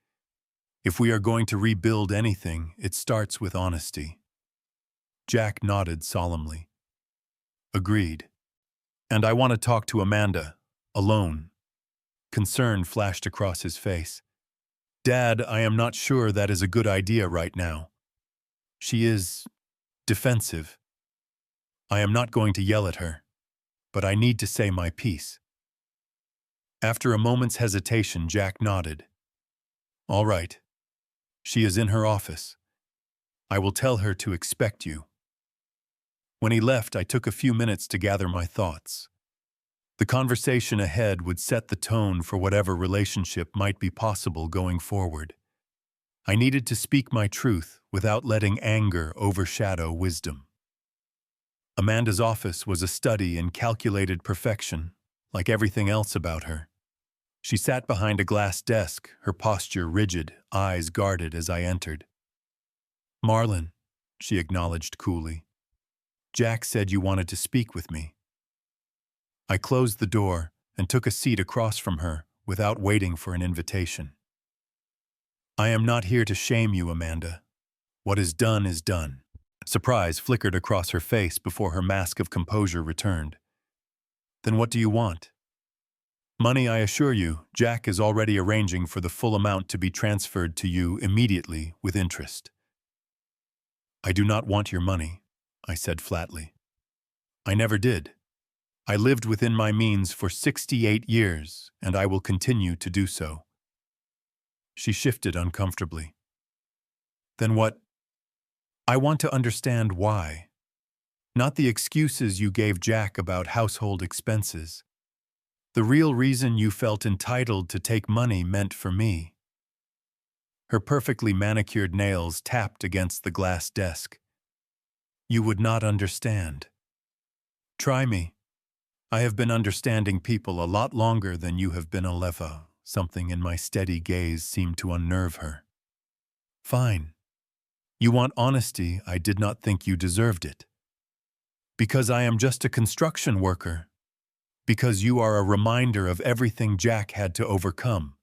If we are going to rebuild anything, it starts with honesty. Jack nodded solemnly. Agreed. And I want to talk to Amanda, alone. Concern flashed across his face. Dad, I am not sure that is a good idea right now. She is defensive. I am not going to yell at her, but I need to say my piece. After a moment's hesitation, Jack nodded. All right. She is in her office. I will tell her to expect you. When he left, I took a few minutes to gather my thoughts. The conversation ahead would set the tone for whatever relationship might be possible going forward. I needed to speak my truth without letting anger overshadow wisdom. Amanda's office was a study in calculated perfection, like everything else about her. She sat behind a glass desk, her posture rigid, eyes guarded as I entered. Marlon, she acknowledged coolly. Jack said you wanted to speak with me. I closed the door and took a seat across from her without waiting for an invitation. I am not here to shame you, Amanda. What is done is done. Surprise flickered across her face before her mask of composure returned. Then what do you want? Money, I assure you. Jack is already arranging for the full amount to be transferred to you immediately with interest. I do not want your money, I said flatly. I never did. I lived within my means for 68 years, and I will continue to do so. She shifted uncomfortably. Then what? I want to understand why. Not the excuses you gave Jack about household expenses. The real reason you felt entitled to take money meant for me. Her perfectly manicured nails tapped against the glass desk. You would not understand. Try me. I have been understanding people a lot longer than you have been Alefa. Something in my steady gaze seemed to unnerve her. Fine. You want honesty. I did not think you deserved it. Because I am just a construction worker. Because you are a reminder of everything Jack had to overcome.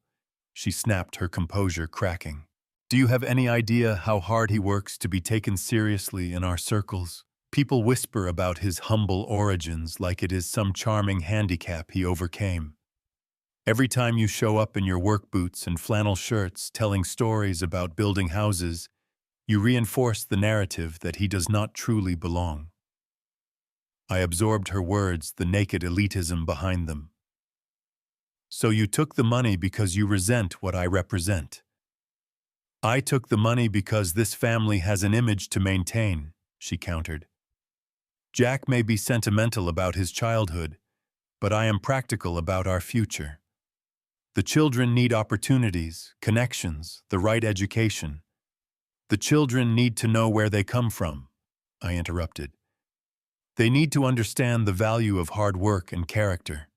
She snapped, her composure cracking. Do you have any idea how hard he works to be taken seriously in our circles? People whisper about his humble origins like it is some charming handicap he overcame. Every time you show up in your work boots and flannel shirts telling stories about building houses, you reinforce the narrative that he does not truly belong. I absorbed her words, the naked elitism behind them. So you took the money because you resent what I represent. I took the money because this family has an image to maintain, she countered. Jack may be sentimental about his childhood, but I am practical about our future. The children need opportunities, connections, the right education. The children need to know where they come from, I interrupted. They need to understand the value of hard work and character.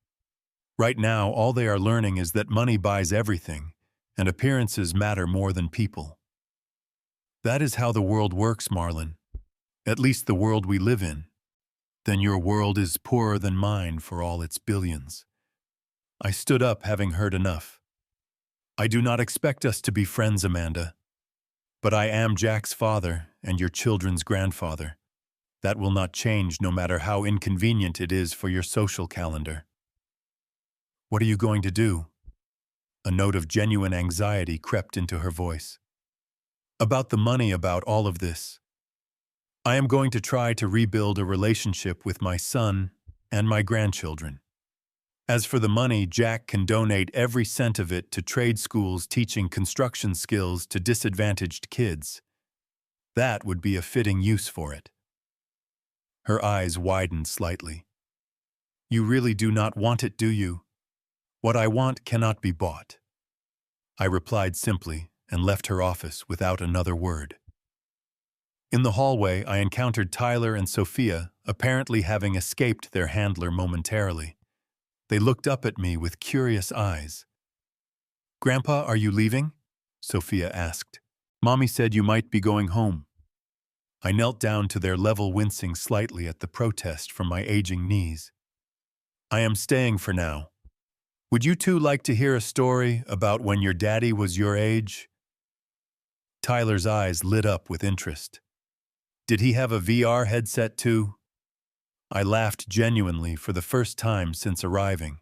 Right now, all they are learning is that money buys everything, and appearances matter more than people. That is how the world works, Marlon. At least the world we live in. Then your world is poorer than mine for all its billions. I stood up, having heard enough. I do not expect us to be friends, Amanda. But I am Jack's father and your children's grandfather. That will not change no matter how inconvenient it is for your social calendar. What are you going to do? A note of genuine anxiety crept into her voice. About the money, about all of this. I am going to try to rebuild a relationship with my son and my grandchildren. As for the money, Jack can donate every cent of it to trade schools teaching construction skills to disadvantaged kids. That would be a fitting use for it. Her eyes widened slightly. You really do not want it, do you? What I want cannot be bought. I replied simply and left her office without another word. In the hallway, I encountered Tyler and Sophia, apparently having escaped their handler momentarily. They looked up at me with curious eyes. Grandpa, are you leaving? Sophia asked. Mommy said you might be going home. I knelt down to their level, wincing slightly at the protest from my aging knees. I am staying for now. Would you two like to hear a story about when your daddy was your age? Tyler's eyes lit up with interest. Did he have a VR headset too? I laughed genuinely for the first time since arriving.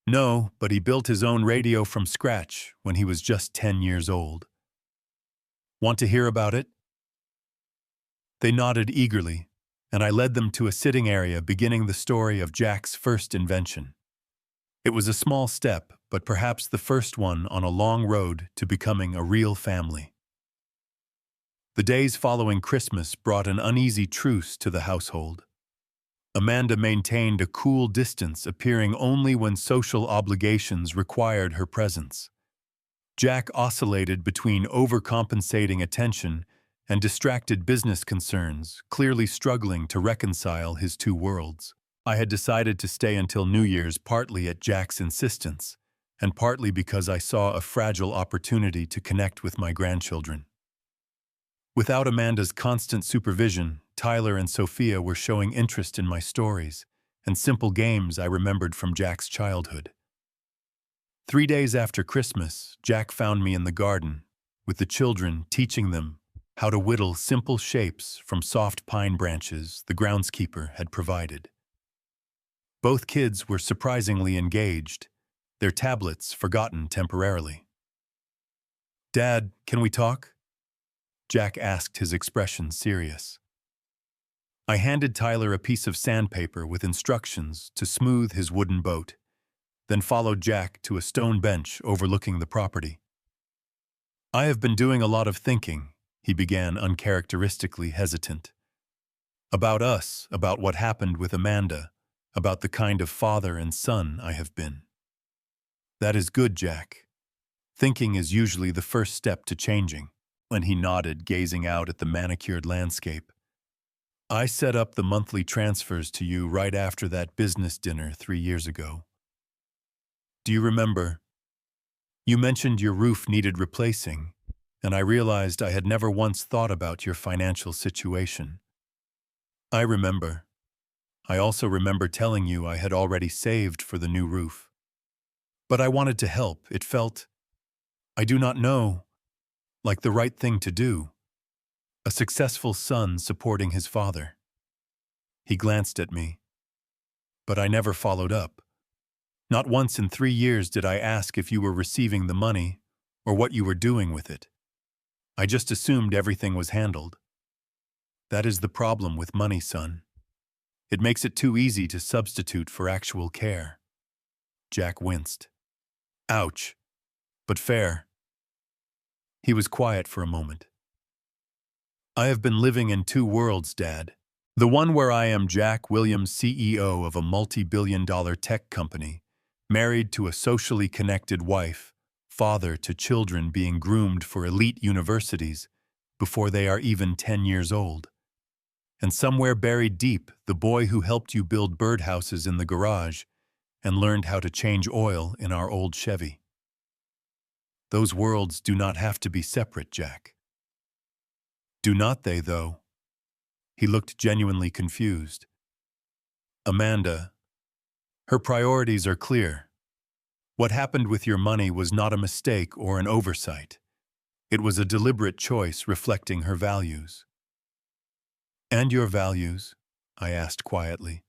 No, but he built his own radio from scratch when he was just 10 years old. Want to hear about it? They nodded eagerly, and I led them to a sitting area beginning the story of Jack's first invention. It was a small step, but perhaps the first one on a long road to becoming a real family. The days following Christmas brought an uneasy truce to the household. Amanda maintained a cool distance, appearing only when social obligations required her presence. Jack oscillated between overcompensating attention and distracted business concerns, clearly struggling to reconcile his two worlds. I had decided to stay until New Year's, partly at Jack's insistence, and partly because I saw a fragile opportunity to connect with my grandchildren. Without Amanda's constant supervision, Tyler and Sophia were showing interest in my stories and simple games I remembered from Jack's childhood. 3 days after Christmas, Jack found me in the garden, with the children, teaching them how to whittle simple shapes from soft pine branches the groundskeeper had provided. Both kids were surprisingly engaged, their tablets forgotten temporarily. Dad, can we talk? Jack asked, his expression serious. I handed Tyler a piece of sandpaper with instructions to smooth his wooden boat, then followed Jack to a stone bench overlooking the property. I have been doing a lot of thinking, he began, uncharacteristically hesitant. About us, about what happened with Amanda, about the kind of father and son I have been. That is good, Jack. Thinking is usually the first step to changing. And he nodded, gazing out at the manicured landscape. I set up the monthly transfers to you right after that business dinner 3 years ago. Do you remember? You mentioned your roof needed replacing, and I realized I had never once thought about your financial situation. I remember. I also remember telling you I had already saved for the new roof. But I wanted to help. It felt, I do not know, like the right thing to do. A successful son supporting his father. He glanced at me. But I never followed up. Not once in 3 years did I ask if you were receiving the money or what you were doing with it. I just assumed everything was handled. That is the problem with money, son. It makes it too easy to substitute for actual care. Jack winced. Ouch. But fair. He was quiet for a moment. I have been living in 2 worlds, Dad. The one where I am Jack Williams, CEO of a multi-billion-dollar tech company, married to a socially connected wife, father to children being groomed for elite universities before they are even 10 years old. And somewhere buried deep, the boy who helped you build birdhouses in the garage and learned how to change oil in our old Chevy. Those worlds do not have to be separate, Jack. Do not they, though? He looked genuinely confused. Amanda, her priorities are clear. What happened with your money was not a mistake or an oversight. It was a deliberate choice reflecting her values. And your values? I asked quietly.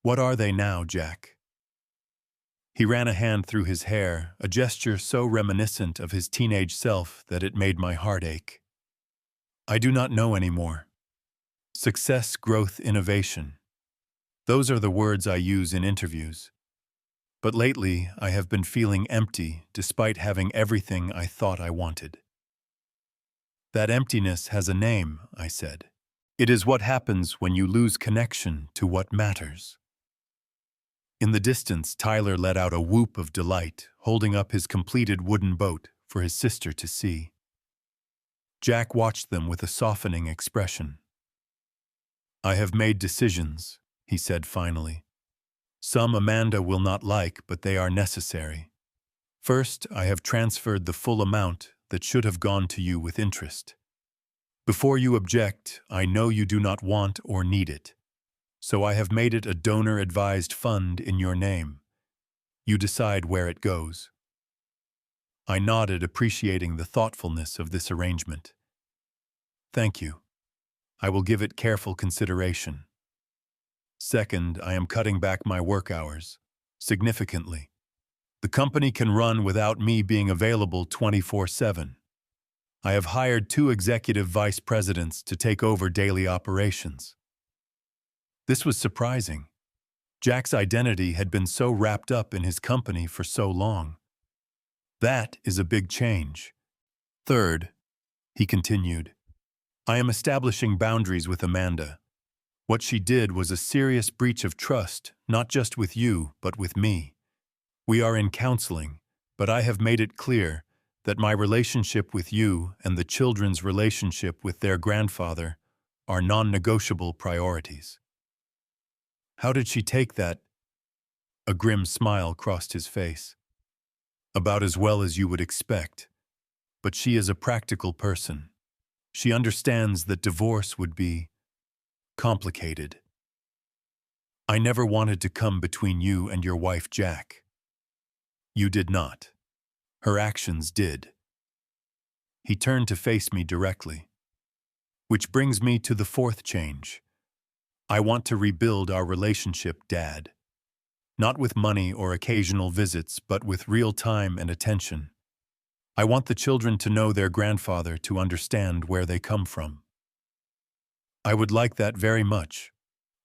What are they now, Jack? He ran a hand through his hair, a gesture so reminiscent of his teenage self that it made my heart ache. I do not know anymore. Success, growth, innovation. Those are the words I use in interviews. But lately, I have been feeling empty despite having everything I thought I wanted. That emptiness has a name, I said. It is what happens when you lose connection to what matters. In the distance, Tyler let out a whoop of delight, holding up his completed wooden boat for his sister to see. Jack watched them with a softening expression. I have made decisions, he said finally. Some Amanda will not like, but they are necessary. First, I have transferred the full amount that should have gone to you with interest. Before you object, I know you do not want or need it. So I have made it a donor-advised fund in your name. You decide where it goes. I nodded, appreciating the thoughtfulness of this arrangement. Thank you. I will give it careful consideration. Second, I am cutting back my work hours, significantly. The company can run without me being available 24/7. I have hired 2 executive vice presidents to take over daily operations. This was surprising. Jack's identity had been so wrapped up in his company for so long. That is a big change. Third, he continued, I am establishing boundaries with Amanda. What she did was a serious breach of trust, not just with you, but with me. We are in counseling, but I have made it clear that my relationship with you and the children's relationship with their grandfather are non-negotiable priorities. How did she take that? A grim smile crossed his face. About as well as you would expect. But she is a practical person. She understands that divorce would be complicated. I never wanted to come between you and your wife, Jack. You did not. Her actions did. He turned to face me directly. Which brings me to the fourth change. I want to rebuild our relationship, Dad. Not with money or occasional visits, but with real time and attention. I want the children to know their grandfather, to understand where they come from. I would like that very much,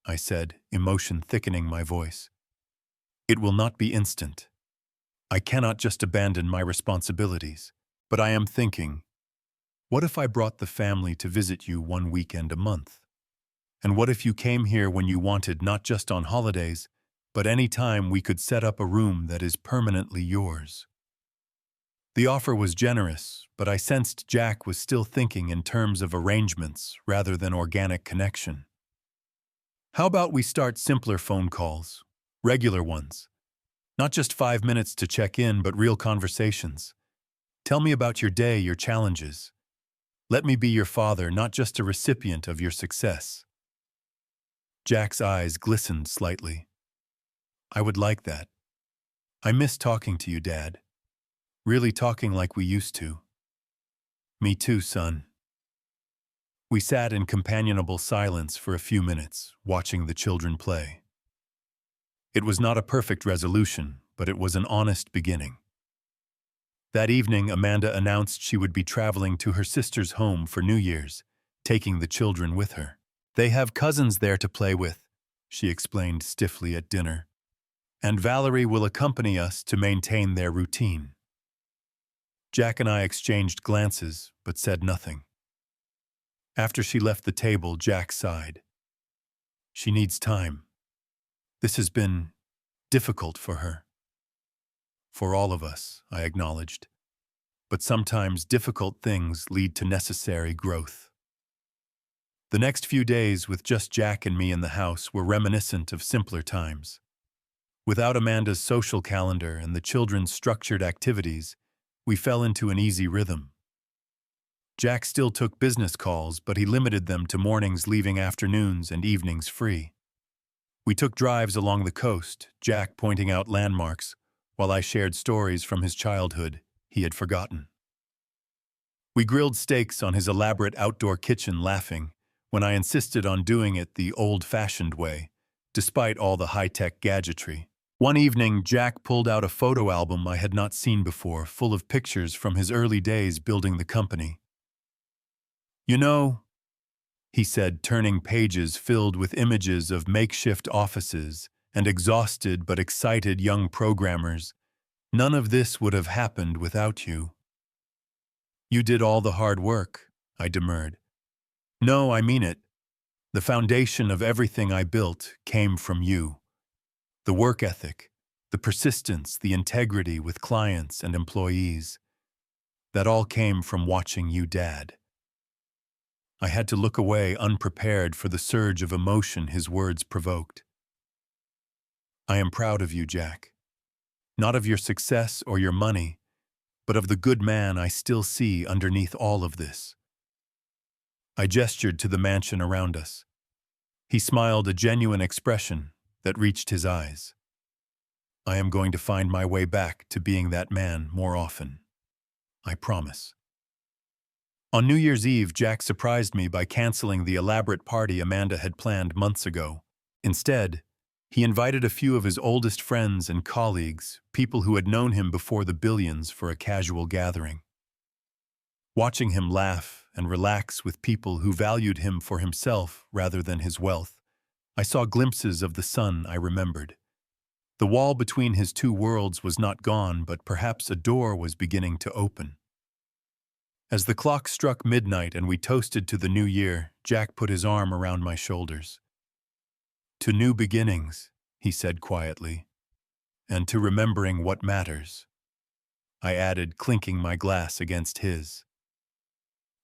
I said, emotion thickening my voice. It will not be instant. I cannot just abandon my responsibilities, but I am thinking, what if I brought the family to visit you one weekend a month? And what if you came here when you wanted, not just on holidays, but any time we could set up a room that is permanently yours? The offer was generous, but I sensed Jack was still thinking in terms of arrangements rather than organic connection. How about we start simpler phone calls, regular ones? Not just 5 minutes to check in, but real conversations. Tell me about your day, your challenges. Let me be your father, not just a recipient of your success. Jack's eyes glistened slightly. I would like that. I miss talking to you, Dad. Really talking like we used to. Me too, son. We sat in companionable silence for a few minutes, watching the children play. It was not a perfect resolution, but it was an honest beginning. That evening, Amanda announced she would be traveling to her sister's home for New Year's, taking the children with her. They have cousins there to play with, she explained stiffly at dinner. And Valerie will accompany us to maintain their routine. Jack and I exchanged glances, but said nothing. After she left the table, Jack sighed. She needs time. This has been difficult for her. For all of us, I acknowledged. But sometimes difficult things lead to necessary growth. The next few days with just Jack and me in the house were reminiscent of simpler times. Without Amanda's social calendar and the children's structured activities, we fell into an easy rhythm. Jack still took business calls, but he limited them to mornings, leaving afternoons and evenings free. We took drives along the coast, Jack pointing out landmarks, while I shared stories from his childhood he had forgotten. We grilled steaks on his elaborate outdoor kitchen, laughing when I insisted on doing it the old-fashioned way, despite all the high-tech gadgetry. One evening, Jack pulled out a photo album I had not seen before, full of pictures from his early days building the company. "You know," he said, turning pages filled with images of makeshift offices and exhausted but excited young programmers, "none of this would have happened without you." "You did all the hard work," I demurred. "No, I mean it. The foundation of everything I built came from you. The work ethic, the persistence, the integrity with clients and employees. That all came from watching you, Dad." I had to look away, unprepared for the surge of emotion his words provoked. "I am proud of you, Jack. Not of your success or your money, but of the good man I still see underneath all of this." I gestured to the mansion around us. He smiled, a genuine expression that reached his eyes. "I am going to find my way back to being that man more often. I promise." On New Year's Eve, Jack surprised me by canceling the elaborate party Amanda had planned months ago. Instead, he invited a few of his oldest friends and colleagues, people who had known him before the billions, for a casual gathering. Watching him laugh and relax with people who valued him for himself rather than his wealth, I saw glimpses of the son I remembered. The wall between his two worlds was not gone, but perhaps a door was beginning to open. As the clock struck midnight and we toasted to the new year, Jack put his arm around my shoulders. "To new beginnings," he said quietly, "and to remembering what matters," I added, clinking my glass against his.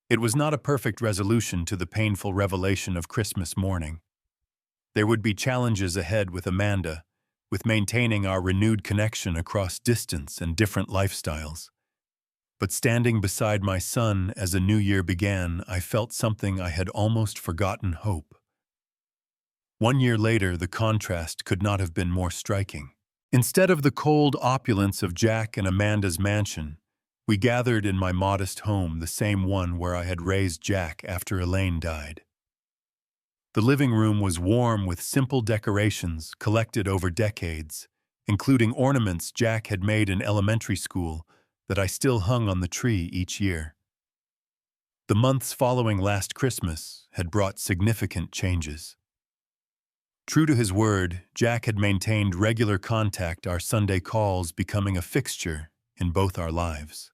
It was not a perfect resolution to the painful revelation of Christmas morning. There would be challenges ahead with Amanda, with maintaining our renewed connection across distance and different lifestyles. But standing beside my son as a new year began, I felt something I had almost forgotten: hope. 1 year later, the contrast could not have been more striking. Instead of the cold opulence of Jack and Amanda's mansion, we gathered in my modest home, the same one where I had raised Jack after Elaine died. The living room was warm with simple decorations collected over decades, including ornaments Jack had made in elementary school that I still hung on the tree each year. The months following last Christmas had brought significant changes. True to his word, Jack had maintained regular contact, our Sunday calls becoming a fixture in both our lives.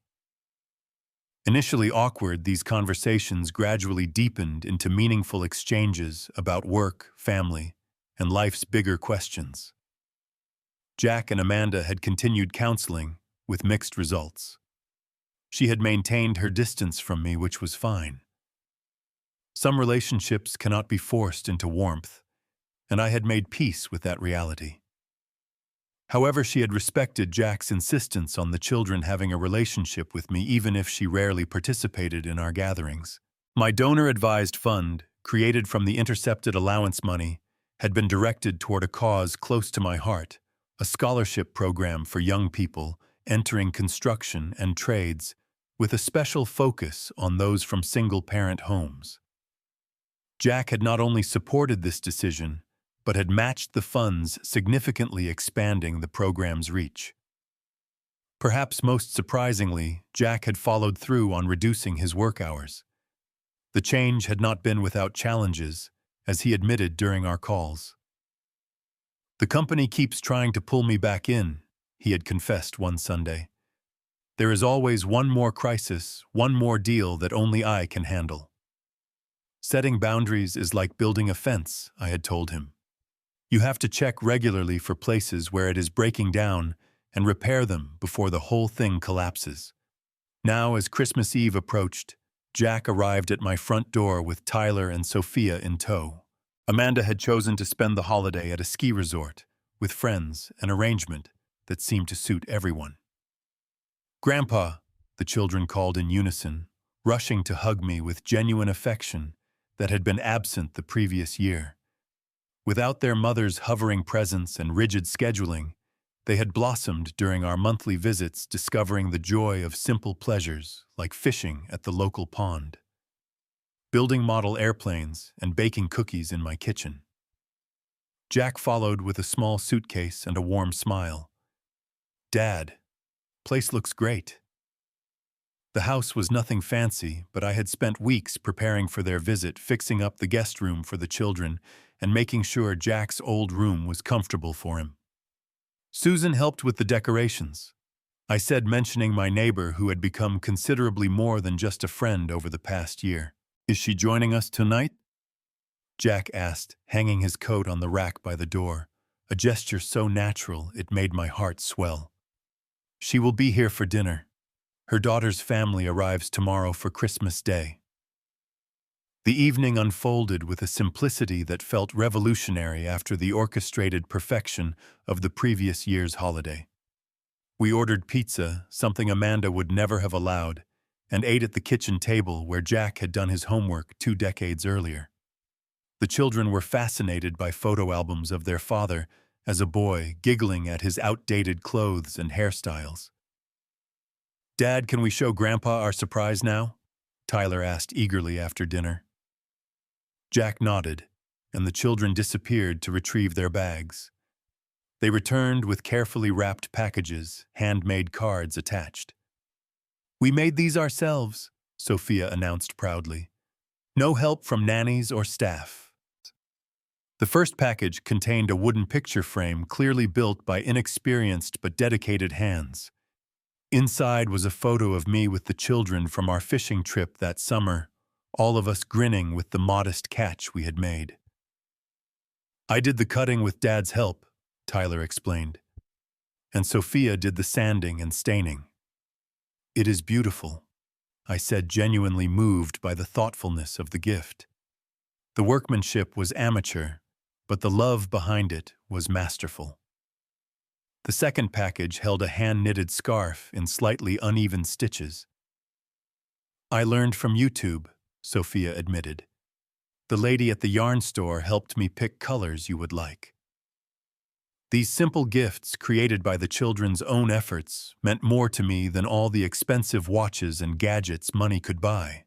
Initially awkward, these conversations gradually deepened into meaningful exchanges about work, family, and life's bigger questions. Jack and Amanda had continued counseling, with mixed results. She had maintained her distance from me, which was fine. Some relationships cannot be forced into warmth, and I had made peace with that reality. However, she had respected Jack's insistence on the children having a relationship with me, even if she rarely participated in our gatherings. My donor-advised fund, created from the intercepted allowance money, had been directed toward a cause close to my heart, a scholarship program for young people entering construction and trades, with a special focus on those from single-parent homes. Jack had not only supported this decision, but had matched the funds, significantly expanding the program's reach. Perhaps most surprisingly, Jack had followed through on reducing his work hours. The change had not been without challenges, as he admitted during our calls. "The company keeps trying to pull me back in," he had confessed one Sunday. "There is always one more crisis, one more deal that only I can handle." "Setting boundaries is like building a fence," I had told him. "You have to check regularly for places where it is breaking down and repair them before the whole thing collapses." Now, as Christmas Eve approached, Jack arrived at my front door with Tyler and Sophia in tow. Amanda had chosen to spend the holiday at a ski resort with friends, an arrangement that seemed to suit everyone. "Grandpa," the children called in unison, rushing to hug me with genuine affection that had been absent the previous year. Without their mother's hovering presence and rigid scheduling, they had blossomed during our monthly visits, discovering the joy of simple pleasures like fishing at the local pond, building model airplanes, and baking cookies in my kitchen. Jack followed with a small suitcase and a warm smile. "Dad, place looks great." The house was nothing fancy, but I had spent weeks preparing for their visit, fixing up the guest room for the children and making sure Jack's old room was comfortable for him. Susan helped with the decorations, I said, mentioning my neighbor who had become considerably more than just a friend over the past year. "Is she joining us tonight?" Jack asked, hanging his coat on the rack by the door, a gesture so natural it made my heart swell. "She will be here for dinner. Her daughter's family arrives tomorrow for Christmas Day." The evening unfolded with a simplicity that felt revolutionary after the orchestrated perfection of the previous year's holiday. We ordered pizza, something Amanda would never have allowed, and ate at the kitchen table where Jack had done his homework 2 decades earlier. The children were fascinated by photo albums of their father as a boy, giggling at his outdated clothes and hairstyles. "Dad, can we show Grandpa our surprise now?" Tyler asked eagerly after dinner. Jack nodded, and the children disappeared to retrieve their bags. They returned with carefully wrapped packages, handmade cards attached. "We made these ourselves," Sophia announced proudly. "No help from nannies or staff." The first package contained a wooden picture frame clearly built by inexperienced but dedicated hands. Inside was a photo of me with the children from our fishing trip that summer, all of us grinning with the modest catch we had made. "I did the cutting with Dad's help," Tyler explained, "and Sophia did the sanding and staining." "It is beautiful," I said, genuinely moved by the thoughtfulness of the gift. The workmanship was amateur, but the love behind it was masterful. The second package held a hand-knitted scarf in slightly uneven stitches. "I learned from YouTube," Sophia admitted. "The lady at the yarn store helped me pick colors you would like." These simple gifts, created by the children's own efforts, meant more to me than all the expensive watches and gadgets money could buy.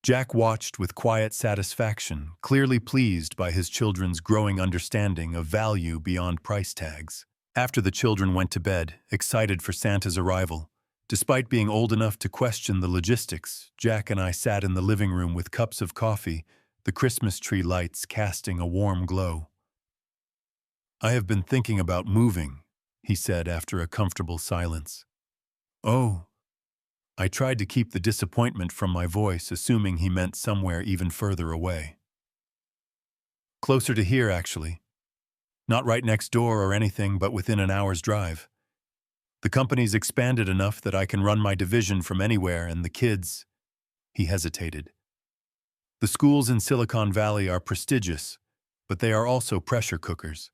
Jack watched with quiet satisfaction, clearly pleased by his children's growing understanding of value beyond price tags. After the children went to bed, excited for Santa's arrival, despite being old enough to question the logistics, Jack and I sat in the living room with cups of coffee, the Christmas tree lights casting a warm glow. "I have been thinking about moving," he said after a comfortable silence. "Oh." I tried to keep the disappointment from my voice, assuming he meant somewhere even further away. "Closer to here, actually. Not right next door or anything, but within an hour's drive. The company's expanded enough that I can run my division from anywhere, and the kids—" He hesitated. "The schools in Silicon Valley are prestigious, but they are also pressure cookers.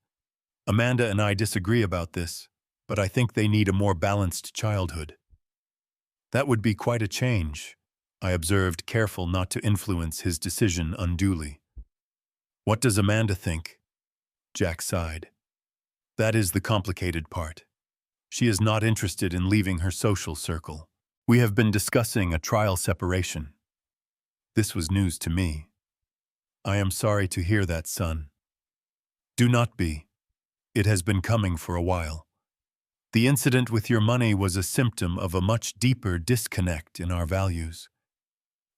Amanda and I disagree about this, but I think they need a more balanced childhood." "That would be quite a change," I observed, careful not to influence his decision unduly. "What does Amanda think?" Jack sighed. "That is the complicated part. She is not interested in leaving her social circle. We have been discussing a trial separation." This was news to me. "I am sorry to hear that, son." "Do not be. It has been coming for a while. The incident with your money was a symptom of a much deeper disconnect in our values."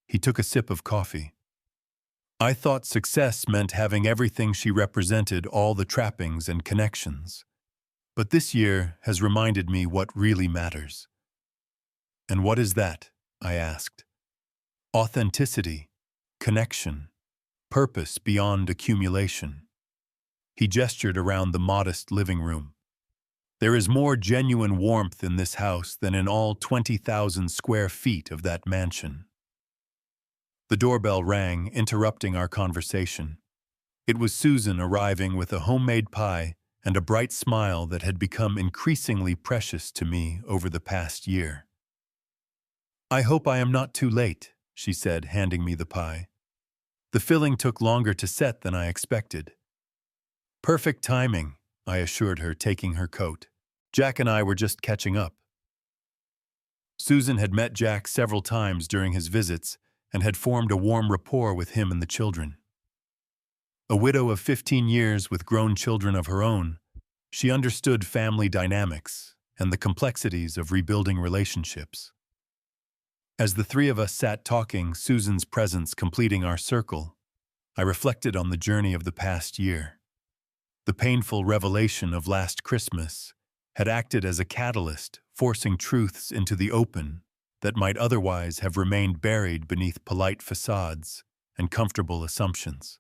He took a sip of coffee. "I thought success meant having everything she represented, all the trappings and connections. But this year has reminded me what really matters." "And what is that?" I asked. "Authenticity, connection, purpose beyond accumulation." He gestured around the modest living room. "There is more genuine warmth in this house than in all 20,000 square feet of that mansion." The doorbell rang, interrupting our conversation. It was Susan arriving with a homemade pie and a bright smile that had become increasingly precious to me over the past year. "I hope I am not too late," she said, handing me the pie. "The filling took longer to set than I expected. Perfect timing, I assured her, taking her coat. Jack and I were just catching up. Susan had met Jack several times during his visits and had formed a warm rapport with him and the children. A widow of 15 years with grown children of her own, she understood family dynamics and the complexities of rebuilding relationships. As the three of us sat talking, Susan's presence completing our circle, I reflected on the journey of the past year. The painful revelation of last Christmas had acted as a catalyst, forcing truths into the open that might otherwise have remained buried beneath polite facades and comfortable assumptions.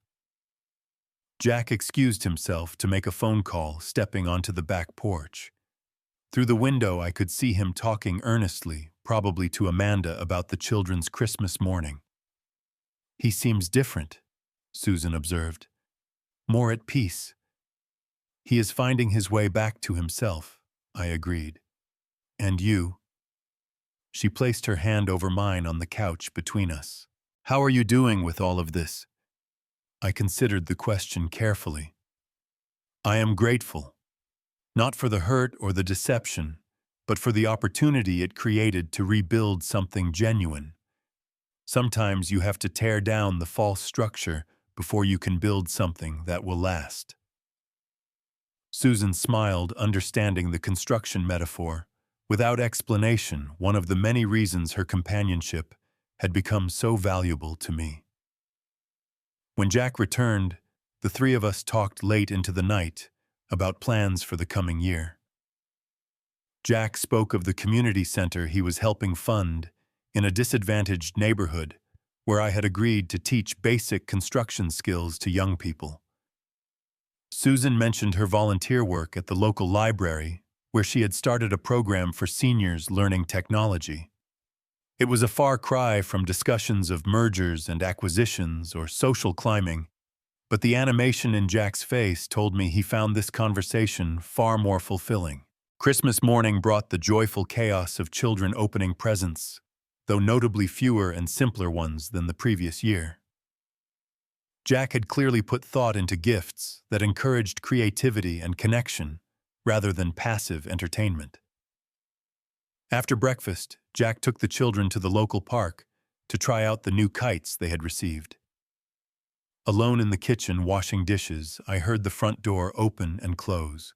Jack excused himself to make a phone call, stepping onto the back porch. Through the window, I could see him talking earnestly, probably to Amanda, about the children's Christmas morning. "He seems different," Susan observed. "More at peace." "He is finding his way back to himself," I agreed. "And you?" She placed her hand over mine on the couch between us. "How are you doing with all of this?" I considered the question carefully. "I am grateful. Not for the hurt or the deception, but for the opportunity it created to rebuild something genuine. Sometimes you have to tear down the false structure before you can build something that will last." Susan smiled, understanding the construction metaphor. Without explanation, one of the many reasons her companionship had become so valuable to me. When Jack returned, the three of us talked late into the night about plans for the coming year. Jack spoke of the community center he was helping fund in a disadvantaged neighborhood where I had agreed to teach basic construction skills to young people. Susan mentioned her volunteer work at the local library, where she had started a program for seniors learning technology. It was a far cry from discussions of mergers and acquisitions or social climbing, but the animation in Jack's face told me he found this conversation far more fulfilling. Christmas morning brought the joyful chaos of children opening presents, though notably fewer and simpler ones than the previous year. Jack had clearly put thought into gifts that encouraged creativity and connection rather than passive entertainment. After breakfast, Jack took the children to the local park to try out the new kites they had received. Alone in the kitchen washing dishes, I heard the front door open and close.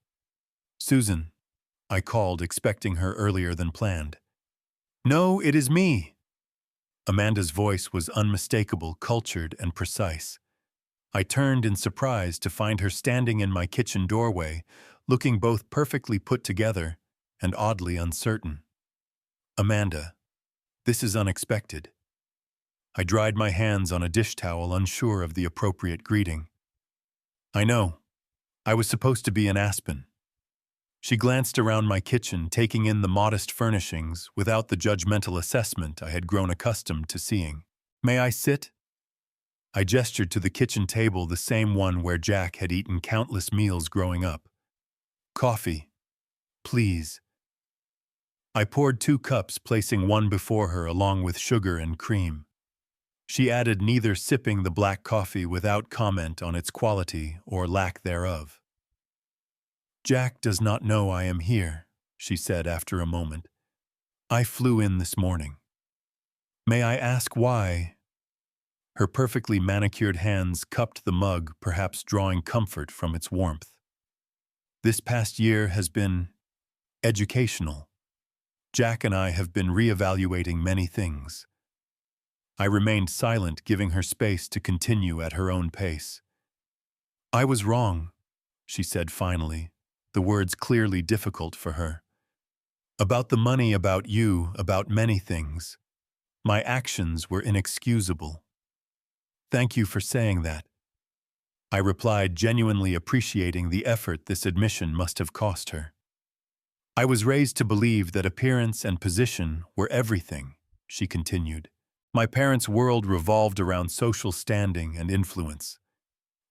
"Susan," I called, expecting her earlier than planned. "No, it is me." Amanda's voice was unmistakable, cultured, and precise. I turned in surprise to find her standing in my kitchen doorway, looking both perfectly put together and oddly uncertain. "Amanda, this is unexpected." I dried my hands on a dish towel, unsure of the appropriate greeting. "I know. I was supposed to be in Aspen." She glanced around my kitchen, taking in the modest furnishings without the judgmental assessment I had grown accustomed to seeing. "May I sit?" I gestured to the kitchen table, the same one where Jack had eaten countless meals growing up. "Coffee, please." I poured 2 cups, placing one before her along with sugar and cream. She added, neither, sipping the black coffee without comment on its quality or lack thereof. "Jack does not know I am here," she said after a moment. "I flew in this morning." "May I ask why?" Her perfectly manicured hands cupped the mug, perhaps drawing comfort from its warmth. "This past year has been educational. Jack and I have been reevaluating many things." I remained silent, giving her space to continue at her own pace. "I was wrong," she said finally, the words clearly difficult for her. "About the money, about you, about many things. My actions were inexcusable." "Thank you for saying that," I replied, genuinely appreciating the effort this admission must have cost her. "I was raised to believe that appearance and position were everything," she continued. "My parents' world revolved around social standing and influence.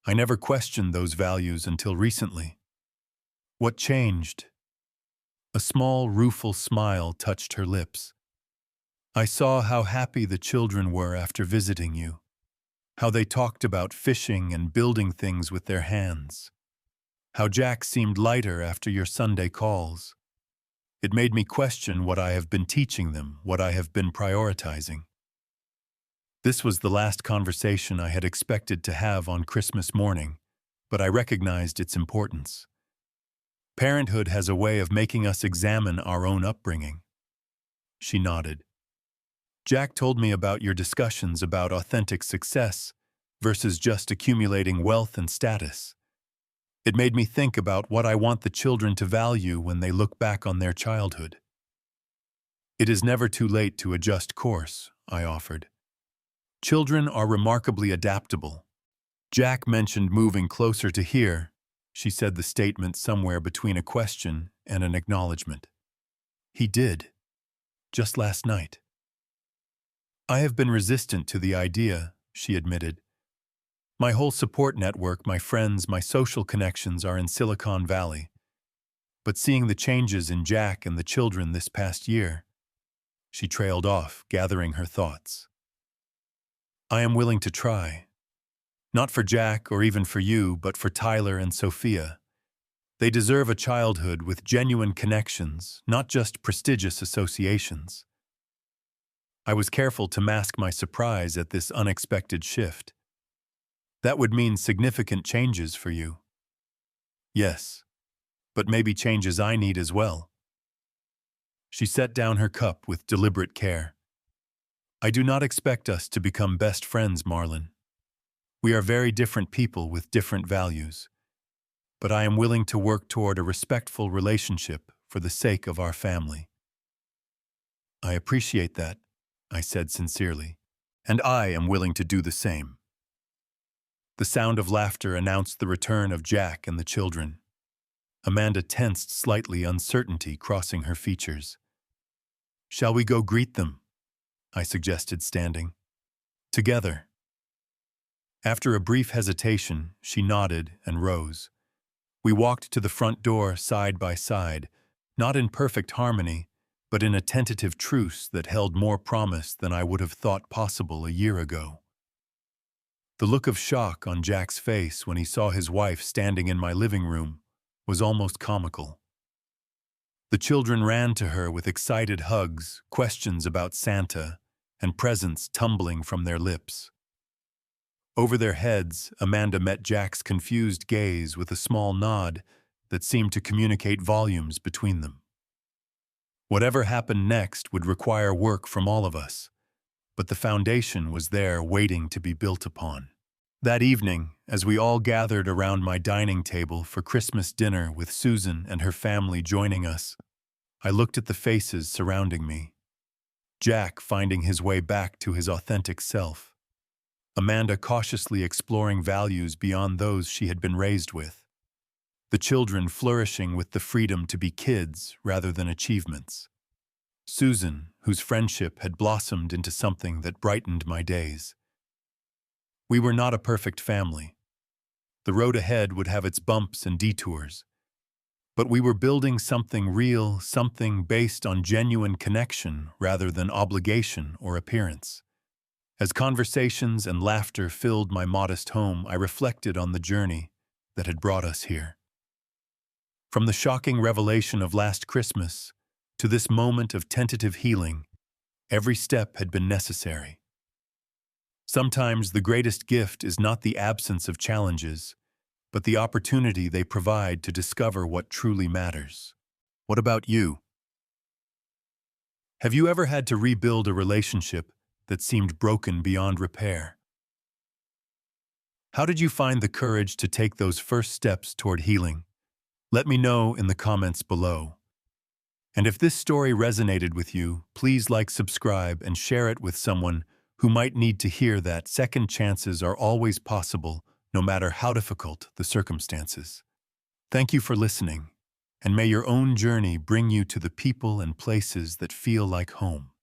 I never questioned those values until recently." "What changed?" A small, rueful smile touched her lips. "I saw how happy the children were after visiting you, how they talked about fishing and building things with their hands. How Jack seemed lighter after your Sunday calls. It made me question what I have been teaching them, what I have been prioritizing. This was the last conversation I had expected to have on Christmas morning, but I recognized its importance. Parenthood has a way of making us examine our own upbringing. She nodded. Jack told me about your discussions about authentic success versus just accumulating wealth and status. It made me think about what I want the children to value when they look back on their childhood. It is never too late to adjust course, I offered. Children are remarkably adaptable. Jack mentioned moving closer to here. She said the statement somewhere between a question and an acknowledgement. He did. Just last night. I have been resistant to the idea, she admitted. My whole support network, my friends, my social connections are in Silicon Valley. But seeing the changes in Jack and the children this past year, she trailed off, gathering her thoughts. I am willing to try. Not for Jack or even for you, but for Tyler and Sophia. They deserve a childhood with genuine connections, not just prestigious associations. I was careful to mask my surprise at this unexpected shift. That would mean significant changes for you. Yes, but maybe changes I need as well. She set down her cup with deliberate care. I do not expect us to become best friends, Marlon. We are very different people with different values. But I am willing to work toward a respectful relationship for the sake of our family. I appreciate that, I said sincerely, and I am willing to do the same. The sound of laughter announced the return of Jack and the children. Amanda tensed slightly, uncertainty crossing her features. Shall we go greet them? I suggested, standing. Together. After a brief hesitation, she nodded and rose. We walked to the front door side by side, not in perfect harmony, but in a tentative truce that held more promise than I would have thought possible a year ago. The look of shock on Jack's face when he saw his wife standing in my living room was almost comical. The children ran to her with excited hugs, questions about Santa, and presents tumbling from their lips. Over their heads, Amanda met Jack's confused gaze with a small nod that seemed to communicate volumes between them. Whatever happened next would require work from all of us, but the foundation was there waiting to be built upon. That evening, as we all gathered around my dining table for Christmas dinner with Susan and her family joining us, I looked at the faces surrounding me. Jack finding his way back to his authentic self. Amanda cautiously exploring values beyond those she had been raised with. The children flourishing with the freedom to be kids rather than achievements. Susan, whose friendship had blossomed into something that brightened my days. We were not a perfect family. The road ahead would have its bumps and detours. But we were building something real, something based on genuine connection rather than obligation or appearance. As conversations and laughter filled my modest home, I reflected on the journey that had brought us here. From the shocking revelation of last Christmas to this moment of tentative healing, every step had been necessary. Sometimes the greatest gift is not the absence of challenges, but the opportunity they provide to discover what truly matters. What about you? Have you ever had to rebuild a relationship that seemed broken beyond repair? How did you find the courage to take those first steps toward healing? Let me know in the comments below. And if this story resonated with you, please like, subscribe, and share it with someone who might need to hear that second chances are always possible, no matter how difficult the circumstances. Thank you for listening, and may your own journey bring you to the people and places that feel like home.